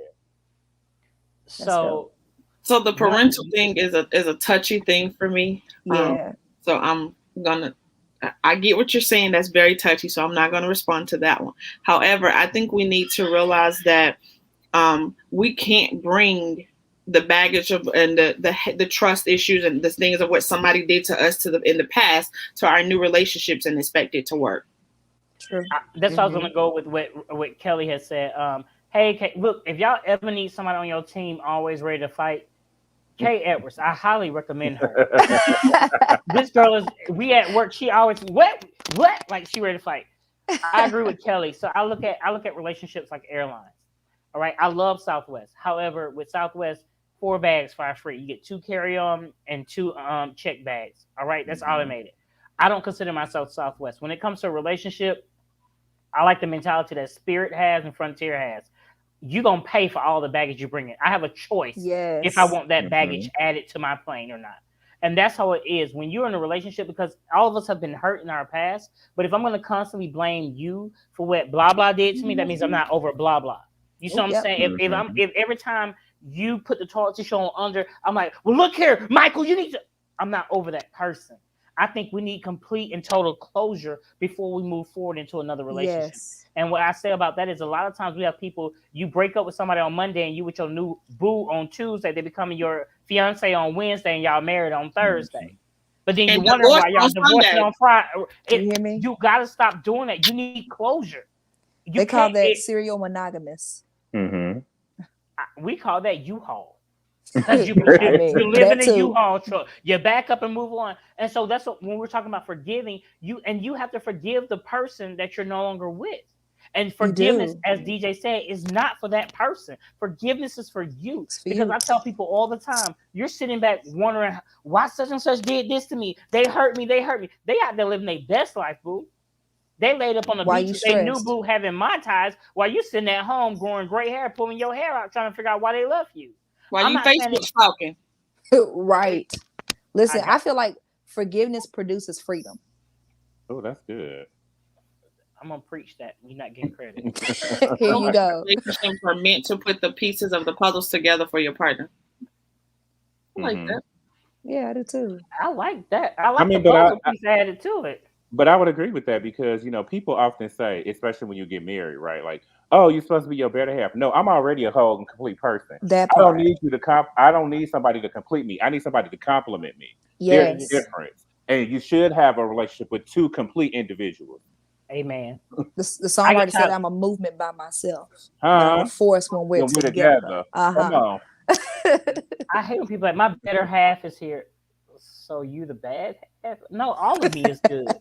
That's dope. So the One, parental thing is a touchy thing for me. Yeah. So I'm gonna. I get what you're saying. That's very touchy. So I'm not gonna respond to that one. However, I think we need to realize that we can't bring the baggage of and the trust issues and the things of what somebody did to us in the past to our new relationships and expect it to work. True. that's what I was gonna go with what Kelly has said. Hey, look, if y'all ever need somebody on your team always ready to fight, Kay Edwards, I highly recommend her. This girl is. We at work. She always what like she ready to fight. I agree with Kelly. So I look at relationships like airlines. All right, I love Southwest. However, with Southwest, 4 bags for free. You get 2 carry-on and 2 check bags. All right, that's Mhm. automated. I don't consider myself Southwest. When it comes to a relationship, I like the mentality that Spirit has and Frontier has. You're gonna pay for all the baggage you bring in. I have a choice if I Yes. want that baggage Mhm. added to my plane or not. And that's how it is when you're in a relationship because all of us have been hurt in our past. But if I'm gonna constantly blame you for what blah blah did to me, that means I'm not over blah blah. You see what I'm Yep. saying? Mhm. If every time you put the toilet tissue on under, I'm like, well, look here, Michael, you need to. I'm not over that person. I think we need complete and total closure before we move forward into another relationship. Yes. And what I say about that is a lot of times we have people, you break up with somebody on Monday and you with your new boo on Tuesday, they becoming your fiance on Wednesday and y'all married on Thursday. Mhm. But then you And wondering divorce why y'all on divorcing Sunday. on Friday. You hear me? You got to stop doing that. You need closure. You They call can't. that serial monogamous. Mhm. We call that U-Haul. Because you I mean, you live in that a too. U-Haul truck. You back up and move on. And so that's what when we're talking about forgiving, you have to forgive the person that you're no longer with. And You forgiveness, do. as DJ said, is not for that person. Forgiveness is for you. It's for Because you. I tell people all the time, you're sitting back wondering why such and such did this to me. They hurt me. They hurt me. They out there living their best life, boo. They laid up on the Why beach you with their new stressed? boo having my ties while you sitting at home growing gray hair, pulling your hair out, trying to figure out why they love you. While I'm you not saying Facebook it. stalking. Right. I Listen, got. I feel like forgiveness produces freedom. Oh, that's good. I'm gonna preach that. You're not getting credit. Here Those you go. relationships are meant to put the pieces of the puzzles together for your partner. I like Mhm. that. Yeah, I do too. I like that. I I like the mean, but I, puzzle piece added to it. But I would agree with that because people often say, especially when you get married, right? Like, oh, you're supposed to be your better half. No, I'm already a whole and complete person. That I don't part. need you to I don't need somebody to complete me. I need somebody to compliment me. There's a Yes. difference, and you should have a relationship with two complete individuals. Amen. The I can songwriter said, tell. "I'm a movement by myself, but I'm a Huh? force when we're When we're together." together, come Uh on. huh. I hate when people like my better half is here. So you the bad half? No, all of me is good.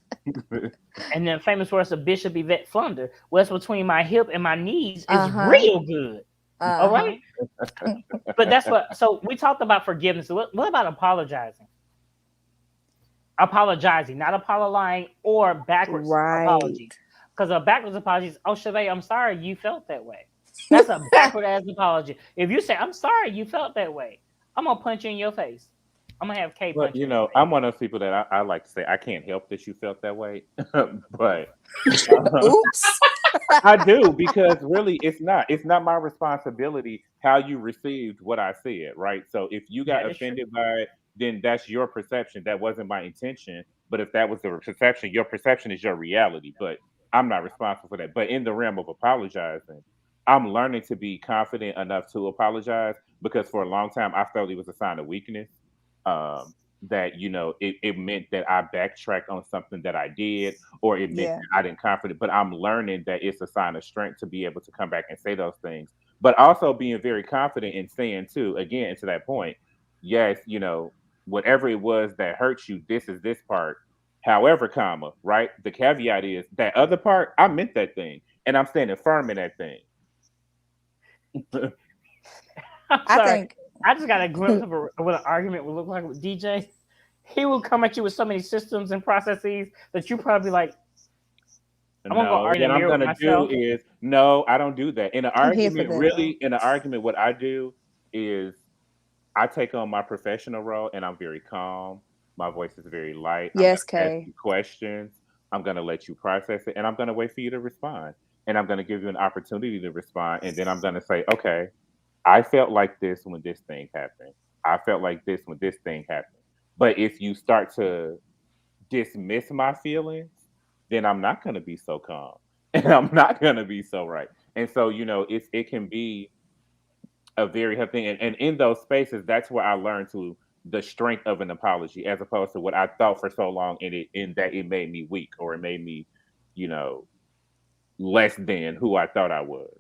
And then famous words of Bishop Yvette Flunder. What's between my hip and my knees Uh is huh. real good. All Uh huh. right. But that's what. So we talked about forgiveness. What about apologizing? Apologizing, not apologizing or backwards Right. apologies. Because a backwards apology is, oh, Chevette, I'm sorry you felt that way. That's a backward ass apology. If you say, I'm sorry you felt that way, I'm going to punch you in your face. I'm going to have K But punch you in your face. I'm one of those people that I like to say I can't help that you felt that way, but uh, Oops. I do because really it's not my responsibility how you received what I said, right? So if you got That is true. offended by it, then that's your perception. That wasn't my intention. But if that was the perception, your perception is your reality. But I'm not responsible for that. But in the realm of apologizing, I'm learning to be confident enough to apologize because for a long time I felt it was a sign of weakness. Um, that it meant that I backtracked on something that I did, or it meant Yeah. that I didn't confident. But I'm learning that it's a sign of strength to be able to come back and say those things, but also being very confident in saying too, again, to that point, yes, whatever it was that hurt you, this is this part. However, comma, right? The caveat is that other part, I meant that thing, and I'm standing firm in that thing. I'm I sorry. think. I just got a glimpse of what an argument would look like with DJ. He will come at you with so many systems and processes that you probably like, I'm going to go No, argue in what the I'm mirror with gonna do myself. is no, I don't do that. In an I'm here for argument, that. really, in an argument, what I do is I take on my professional role and I'm very calm. My voice is very light. I'm Yes, gonna ask Kay. you questions. I'm gonna let you process it and I'm gonna wait for you to respond. And I'm gonna give you an opportunity to respond. And then I'm gonna say, okay, I felt like this when this thing happened. I felt like this when this thing happened. But if you start to dismiss my feelings, then I'm not gonna be so calm. And I'm not gonna be so right. And so, it can be a very healthy thing. And in those spaces, that's where I learned to the strength of an apology as opposed to what I thought for so long in that it made me weak or it made me, you know, less than who I thought I was.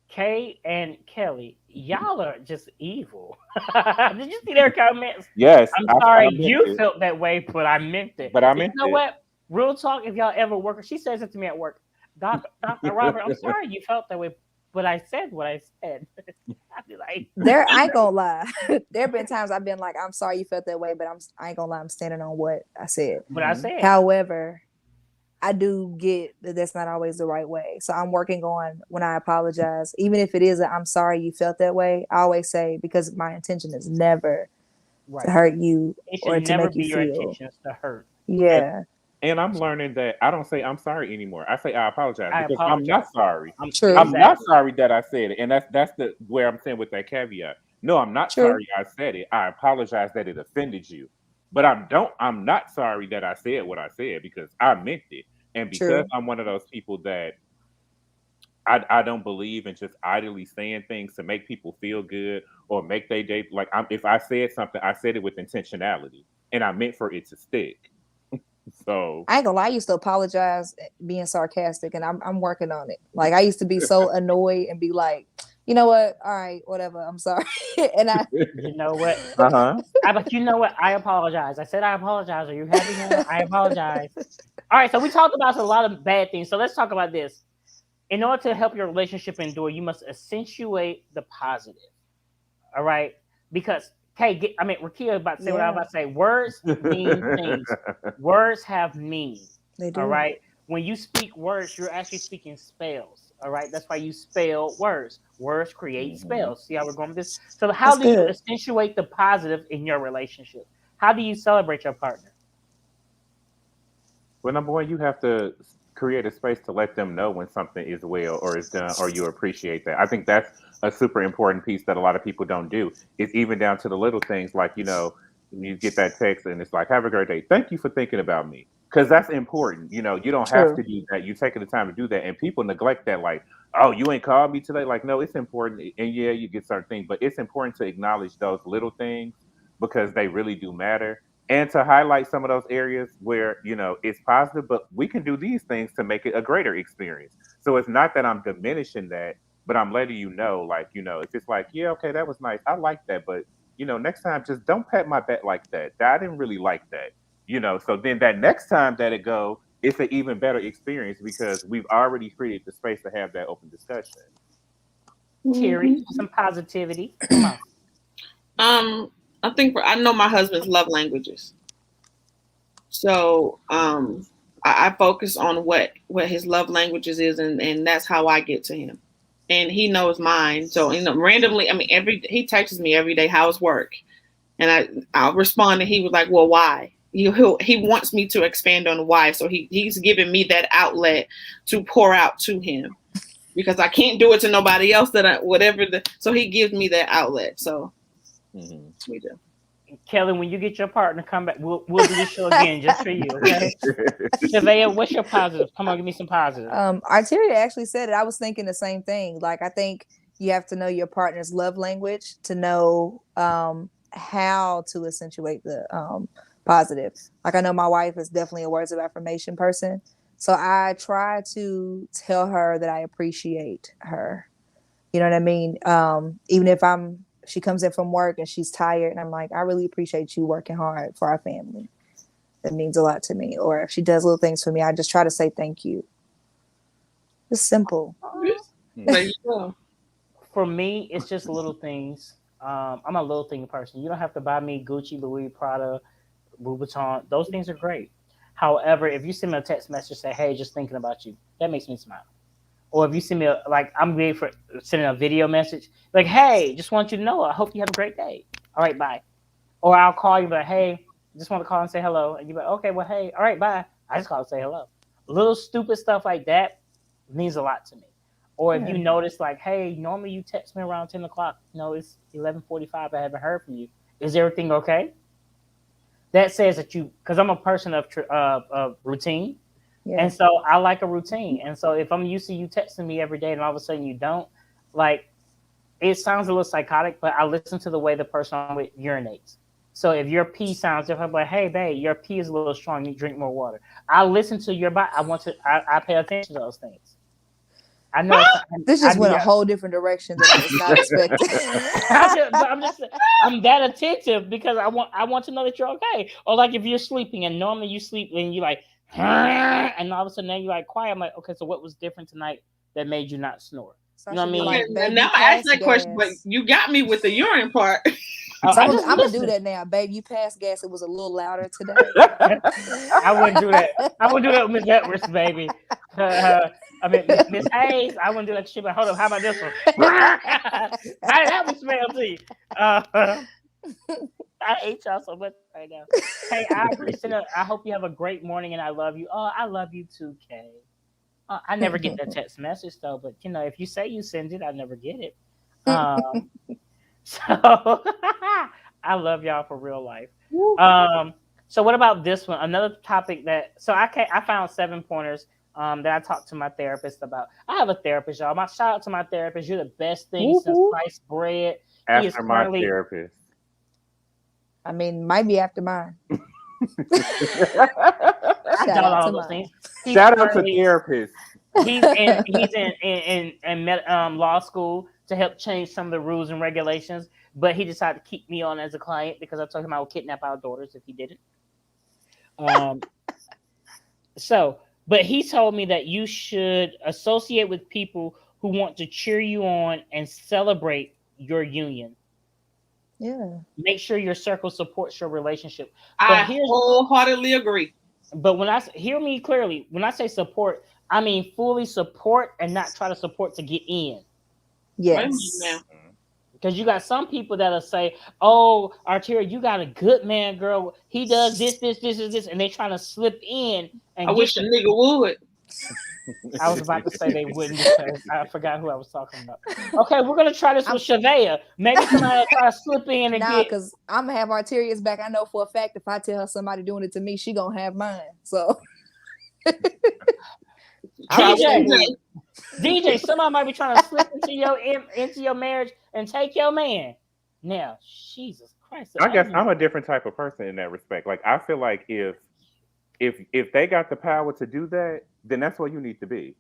Kay and Kelly, y'all are just evil. Did you see their comments? Yes, I'm I sorry meant you it, felt that way, but I meant it. but I And you meant know it. what? Real talk, if y'all ever work, she says it to me at work. Dr. Robert, I'm sorry you felt that way, but I said what I said. I'd be like, I ain't gonna lie. There have been times I've been like, I'm sorry you felt that way, but I ain't gonna lie, I'm standing on what I said. what I Mhm. said. However, I do get that that's not always the right way. So I'm working on when I apologize, even if it is a I'm sorry you felt that way, I always say because my intention is never to Right. hurt you It should or to never make you be your feel. intentions to hurt. And Yeah, and I'm learning that I don't say I'm sorry anymore. I say I apologize I because I'm not apologize. sorry. true, I'm not Exactly. sorry that I said it, and that's the where I'm saying with that caveat. No, I'm not true, sorry I said it. I apologize that it offended you, but I'm not sorry that I said what I said because I meant it, and because true, I'm one of those people that I don't believe in just idly saying things to make people feel good or make their day. Like if I said something, I said it with intentionality, and I meant for it to stick. So I ain't gonna lie, I used to apologize being sarcastic and I'm working on it. Like I used to be so annoyed and be like, You know what? All right, whatever. I'm sorry. And You know what? Uh-huh. But you know what? I apologize. I said I apologize. Are you happy now? I apologize. All right. So we talked about a lot of bad things. So let's talk about this. In order to help your relationship endure, you must accentuate the positive. All right. Because Rakia about to say what I was about to say. Words mean things. Words have meaning. they do. All right. When you speak words, you're actually speaking spells. All right. That's why you spell words. Words create spells. See how we're going with this? So, how That's do you good. accentuate the positive in your relationship? How do you celebrate your partner? Well, number one, you have to create a space to let them know when something is well or is done or you appreciate that. I think that's a super important piece that a lot of people don't do. It's even down to the little things like, when you get that text and it's like, have a great day. Thank you for thinking about me. Because that's important. You don't have True. to do that. You're taking the time to do that. And people neglect that, like, oh, you ain't called me today. Like, no, it's important. And yeah, you get certain things, but it's important to acknowledge those little things because they really do matter and to highlight some of those areas where it's positive, but we can do these things to make it a greater experience. So it's not that I'm diminishing that, but I'm letting you know, like, if it's like, yeah, okay, that was nice, I like that, but next time just don't pat my back like that, I didn't really like that. So then that next time that it go, it's an even better experience because we've already created the space to have that open discussion. Terry, some positivity. Come on. I think I know my husband's love languages. So I focus on what his love languages is, and that's how I get to him. And he knows mine. So randomly, I mean, he texts me every day, how's work? And I'll respond, and he was like, well, why? He wants me to expand on why. So he's giving me that outlet to pour out to him because I can't do it to nobody else so he gives me that outlet. So we do. Kelly, when you get your partner, come back. We'll do this show again just for you, okay? Shavea, what's your positive? Come on, give me some positive. Arteria actually said it. I was thinking the same thing. Like, I think you have to know your partner's love language to know how to accentuate the positive. Like, I know my wife is definitely a words of affirmation person. So I try to tell her that I appreciate her. You know what I mean? Even if she comes in from work and she's tired and I'm like, I really appreciate you working hard for our family. That means a lot to me. Or if she does little things for me, I just try to say thank you. It's simple. There you go. For me, it's just little things. I'm a little thing person. You don't have to buy me Gucci, Louis, Prada, Louboutin. Those things are great. However, if you send me a text message, say, hey, just thinking about you, that makes me smile. Or if you send me I'm ready for sending a video message, like, hey, just want you to know, I hope you have a great day. All right, bye. Or I'll call you, like, hey, just want to call and say hello. And you're like, okay, well, hey, all right, bye. I just call and say hello. Little stupid stuff like that means a lot to me. Or if you notice, like, hey, normally you text me around 10 o'clock. No, it's 11:45. I haven't heard from you. Is everything okay? That says that because I'm a person of routine. Yeah. And so I like a routine. And so if I'm used to you texting me every day and all of a sudden you don't, like, it sounds a little psychotic, but I listen to the way the person I'm with urinates. So if your pee sounds different, I'm like, hey, babe, your pee is a little strong. You drink more water. I listen to your body. I pay attention to those things. I know this just went a whole different direction than I was not expecting. I'm that attentive because I want to know that you're okay. Or like if you're sleeping and normally you sleep and you like, and all of a sudden then you're like quiet. I'm like, okay, so what was different tonight that made you not snore? So you know what I mean? Like, and now I asked that question, but you got me with the urine part. So I'm gonna do that now, babe. You passed gas. It was a little louder today. I wouldn't do that. I wouldn't do that with Miss Edwards, baby. I mean, Miss Hayes, I wouldn't do that shit. But hold on, how about this one? How did that one smell to you? I hate y'all so much right now. Hey, I appreciate it. I hope you have a great morning, and I love you. Oh, I love you too, Kay. I never get that text message though, but if you say you send it, I never get it. So I love y'all for real life. So what about this one? Another topic I found 7 pointers that I talked to my therapist about. I have a therapist, y'all. My shout out to my therapist. You're the best thing since sliced bread. After my therapist. I mean, might be after mine. I doubt all those things. Shout out to therapists. He's in law school. to help change some of the rules and regulations. But he decided to keep me on as a client because I told him I would kidnap our daughters if he didn't. So, but he told me that you should associate with people who want to cheer you on and celebrate your union. Yeah. Make sure your circle supports your relationship. I wholeheartedly agree. But when hear me clearly, when I say support, I mean fully support and not try to support to get in. Yes. Because you got some people that'll say, "Oh, Arteria, you got a good man, girl. He does this, and they trying to slip in." And I wish a nigga would. I was about to say they wouldn't because I forgot who I was talking about. Okay, we're gonna try this with Shavea. Maybe somebody will try to slip in and get. Because I'm gonna have Arteria's back. I know for a fact if I tell her somebody doing it to me, she gonna have mine. So. DJ, somebody might be trying to slip into your marriage and take your man. Now, Jesus Christ. I guess I'm a different type of person in that respect. Like, I feel like if they got the power to do that, then that's where you need to be.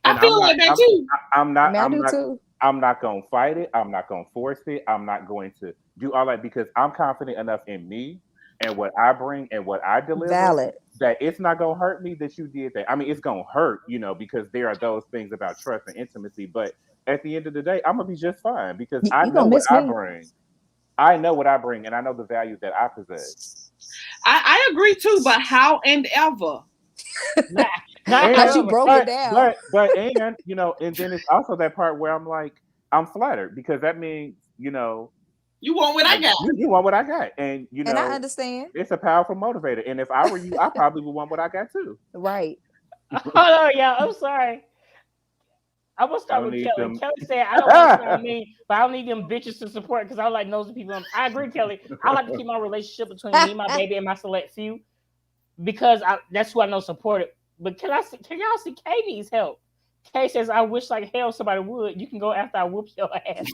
And I feel like that too. I'm not gonna fight it. I'm not gonna force it. I'm not going to do all that because I'm confident enough in me and what I bring and what I deliver. Valid. That it's not gonna hurt me that you did that. I mean, it's gonna hurt, because there are those things about trust and intimacy. But at the end of the day, I'm gonna be just fine because I know what I bring. I know what I bring, and I know the value that I possess. I agree too, but how and ever? Not you broke it down. But and then it's also that part where I'm like, I'm flattered because that means you want what I got. You want what I got, and and I understand. It's a powerful motivator. And if I were you, I probably would want what I got too. Right. Hold on, y'all. I'm sorry. I'm gonna start with Kelly. Kelly said, "I don't want to sound mean, but I don't need them bitches to support because I like nosy people." I agree, Kelly. I like to keep my relationship between me, my baby, and my select few because that's who I know support it. But can y'all see Kay needs help? Kay says, "I wish like hell somebody would. You can go after I whoop your ass."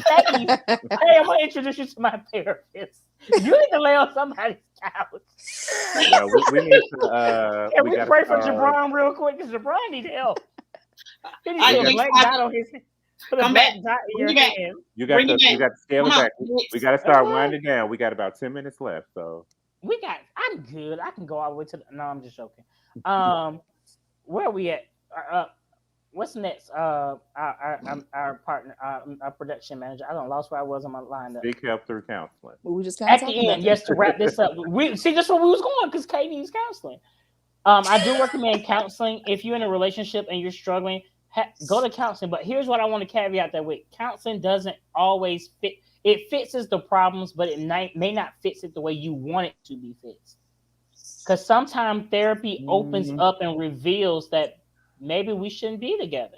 Kay, I'm gonna introduce you to my therapist. You need to lay on somebody's couch. Yeah, we need to. Can we pray for Jabron real quick? Because Jabron needs help. He needs a black dot on his head. Put a black dot in your hand. You got to scale it back. We got to start winding down. We got about 10 minutes left, so I'm good. I can go all the way to the. No, I'm just joking. Where are we at? What's next? Our partner, our production manager. I don't lost where I was on my line. Seek help through counseling. We just at the end, yes. To wrap this up, we see just where we was going because Kay needs counseling. I do recommend counseling if you're in a relationship and you're struggling. Go to counseling. But here's what I want to caveat that with: counseling doesn't always fit. It fixes the problems, but it may not fix it the way you want it to be fixed. Because sometimes therapy opens up and reveals that maybe we shouldn't be together.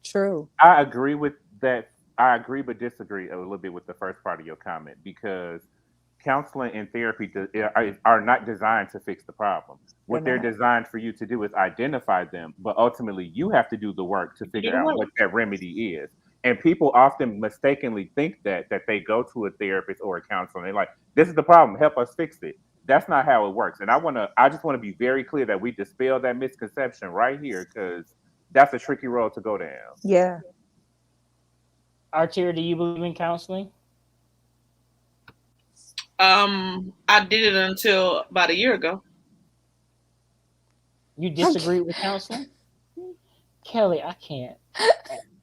True. I agree with that. I agree but disagree a little bit with the first part of your comment because counseling and therapy are not designed to fix the problem. What they're designed for you to do is identify them, but ultimately you have to do the work to figure out what that remedy is. And people often mistakenly think that they go to a therapist or a counselor and they're like, this is the problem, help us fix it. That's not how it works. And I just want to be very clear that we dispel that misconception right here because that's a tricky road to go down. Yeah. Arteria, do you believe in counseling? I did it until about a year ago. You disagree with counseling? Kelly, I can't.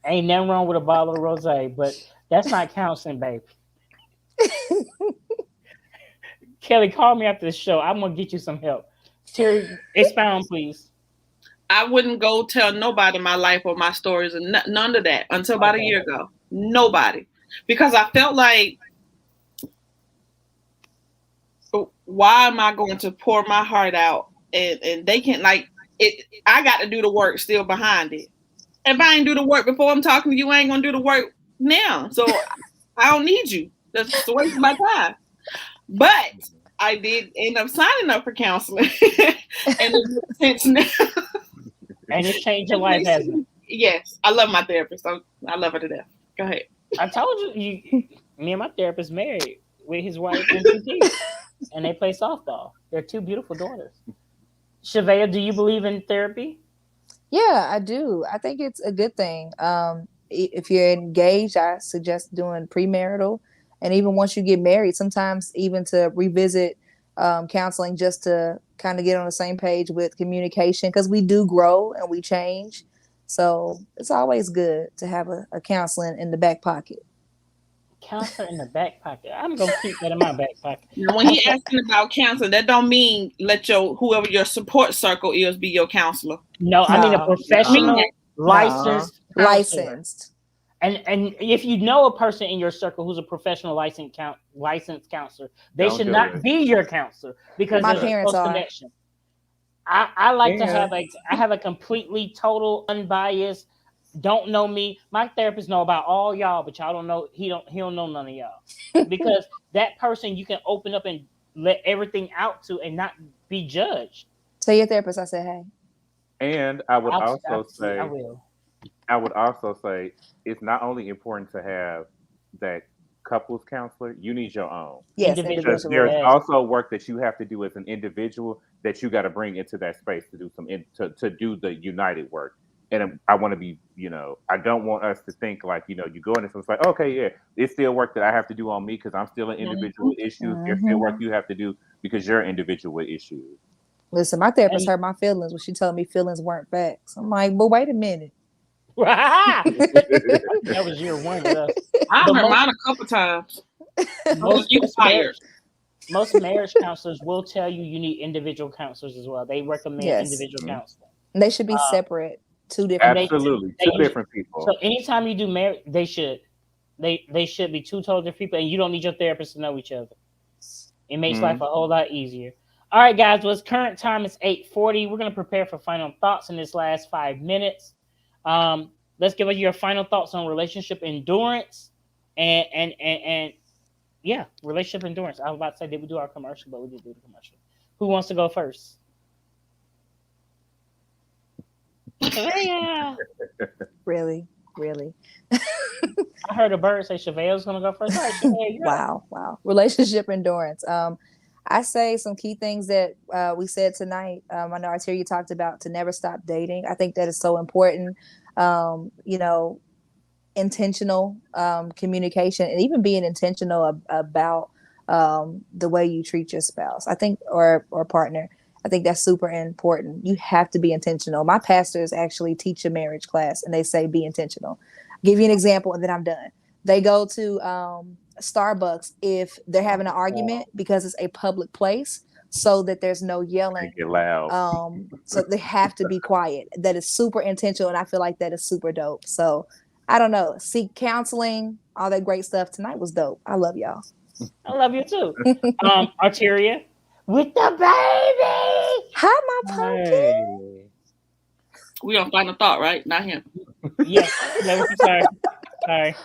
Ain't nothing wrong with a bottle of rosé, but that's not counseling, baby. Kelly, call me after the show. I'm gonna get you some help. Terry, expound, please. I wouldn't go tell nobody my life or my stories and none of that until about a year ago. Nobody, because I felt like, why am I going to pour my heart out and they can't like it? I got to do the work still behind it. If I ain't do the work before I'm talking to you, I ain't gonna do the work now. So I don't need you. That's a waste of my time. But I did end up signing up for counseling, and it makes sense now. And it's changed your life, hasn't it? Yes, I love my therapist. I love her to death. Go ahead. I told you, me and my therapist married with his wife and 2 kids, and they play softball. They're 2 beautiful daughters. Shavea, do you believe in therapy? Yeah, I do. I think it's a good thing. if you're engaged, I suggest doing premarital, and even once you get married, sometimes even to revisit counseling just to kind of get on the same page with communication, because we do grow and we change. So it's always good to have a counseling in the back pocket. Counselor in the back pocket. I'm gonna keep that in my back pocket. Now, when he asking about counseling, that don't mean let your whoever your support circle is be your counselor. No, I mean a No, professional, no, licensed counselor. licensed. And if you know a person in your circle who's a professional licensed counselor, they Don't should do not it. be your counselor because My there's a parents close are. connection. I like to Yeah. have a completely total unbiased, don't know me. My therapist know about all y'all, but y'all don't know he don't know none of y'all. Because that person you can open up and let everything out to and not be judged. Tell your therapist I said hey. And I would also I say, will. it's not only important to have that couples counselor, you need your own. Yes, Individual, Because individual. there's yes. also work that you have to do as an individual that you got to bring into that space to do to do the united work. And I want to be, I don't want us to think like, you go in and it's like, okay, yeah, it's still work that I have to do on me because I'm still an individual with issues. There's still Hmm. work you have to do because you're an individual with issues. Listen, my therapist And hurt my feelings when she told me feelings weren't facts. I'm like, but wait a minute. that was year one with us. I But heard mine a couple times. most You most tired? marriage most marriage counselors will tell you you need individual counselors as well. They recommend Yes, individual Mhm. counseling. they should be Uh, separate, two and different people. Absolutely. they Two usually, different so people. anytime you do marriage, they should be two totally different people, and you don't need your therapist to know each other. It makes life Mhm. a whole lot easier. All right, guys. Well, current time is 8:40. We're gonna prepare for final thoughts in this last 5 minutes. Let's give us your final thoughts on relationship endurance and yeah, relationship endurance. I was about to say, did we do our commercial? But we didn't do the commercial. Who wants to go first? Yeah. Really, really. I heard a bird say Chevelle's gonna go first. All right, Chevelle, you go. Wow, wow. Relationship endurance. I say some key things that we said tonight. I know Arteria talked about to never stop dating. I think that is so important. You know, intentional communication and even being intentional about the way you treat your spouse. I think, or partner. I think that's super important. You have to be intentional. My pastors actually teach a marriage class, and they say be intentional. Give you an example, and then I'm done. They go to Starbucks if they're having an argument because it's a public place, so that there's no Make yelling. it loud. So they have to be quiet. That is super intentional, and I feel like that is super dope. So I don't know. Seek counseling, all that great stuff. Tonight was dope. I love y'all. I love you too. Arteria with the baby. Hi, my pumpkin. Hey. We on final thought, right? Not him. Yes. No, sorry. Sorry.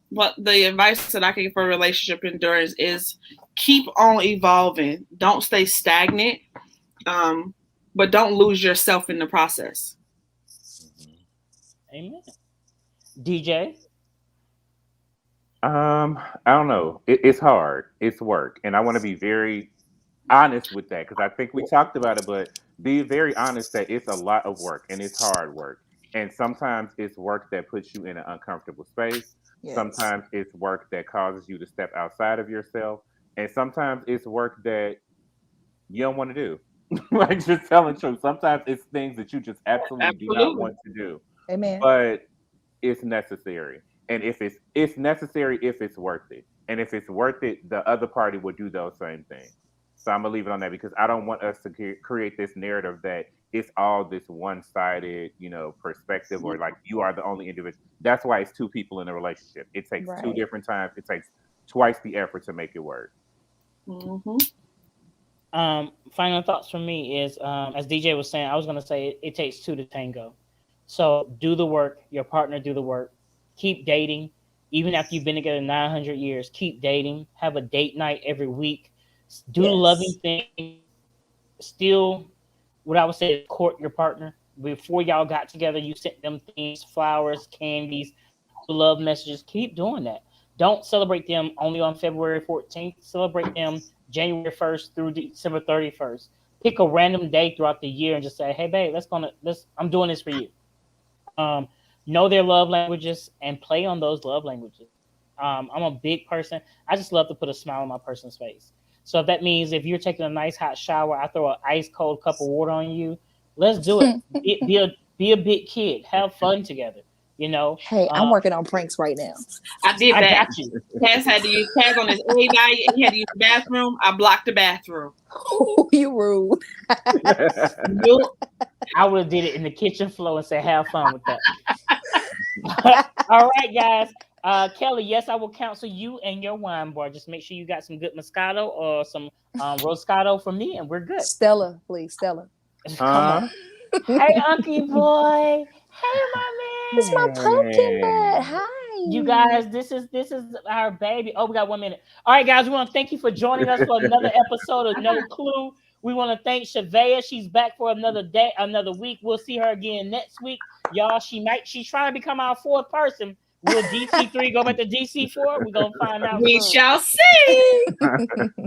What the advice that I can give for relationship endurance is keep on evolving. Don't stay stagnant. But don't lose yourself in the process. Amen. DJ. I don't know. It's hard. It's work, and I want to be very honest with that because I think we talked about it, but be very honest that it's a lot of work and it's hard work, and sometimes it's work that puts you in an uncomfortable space. Yes. Sometimes it's work that causes you to step outside of yourself, and sometimes it's work that you don't want to do. Like just telling the truth. Sometimes it's things that you just absolutely do not Absolutely. want to do, Amen. but it's necessary. And if it's necessary if it's worth it. And if it's worth it, the other party will do those same things. So I'm gonna leave it on that because I don't want us to create this narrative that it's all this one-sided, perspective or like you are the only individual. That's why it's two people in a relationship. It takes two Right. different times. It takes twice the effort to make it work. Mm-hmm. Final thoughts from me is as DJ was saying, I was gonna say it takes two to tango. So do the work, your partner do the work. Keep dating. Even after you've been together 900 years, keep dating. Have a date night every week. Do loving Yes. things. Still, what I would say is court your partner. Before y'all got together, you sent them things, flowers, candies, love messages. Keep doing that. Don't celebrate them only on February 14th. Celebrate them January 1st through December 31st. Pick a random day throughout the year and just say, "Hey, babe, let's I'm doing this for you." Um, know their love languages and play on those love languages. I'm a big person. I just love to put a smile on my person's face. So if that means if you're taking a nice hot shower, I throw an ice cold cup of water on you. Let's do it. Be a big kid. Have fun together. You know. Hey, I'm working on pranks right now. I did I that. got you. Taz had to use Taz on his A diet. He had to use the bathroom. I blocked the bathroom. You rude. Nope. I would have did it in the kitchen floor and said, "Have fun with that." All right, guys. Kelly, yes, I will counsel you and your wine bar. Just make sure you got some good Moscato or some Roscato for me, and we're good. Stella, please, Stella. Come on. Hey, Unky boy. Hey, my man. It's my pumpkin bed. Hi. You guys, this is our baby. Oh, we got 1 minute. All right, guys, we want to thank you for joining us for another episode of No Clue. We want to thank Shavea. She's back for another day, another week. We'll see her again next week. Y'all, she's trying to become our fourth person. Will DC3 go back to DC4? We're going to find out. We soon. shall see.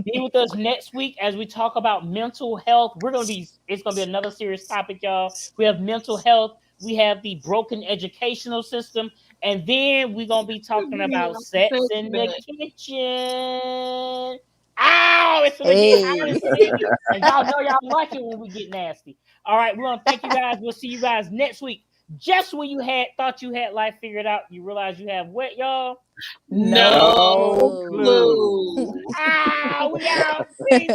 Be with us next week as we talk about mental health. It's going to be another serious topic, y'all. We have mental health. We have the broken educational system. And then we're going to be talking about sex in the kitchen. Ow! It's going to get hot and sticky. And y'all know y'all like it when we get nasty. All right, we want to thank you guys. We'll see you guys next week. Just when you thought you had life figured out, you realize you have what, y'all? No clue. Ow! We out. Peace.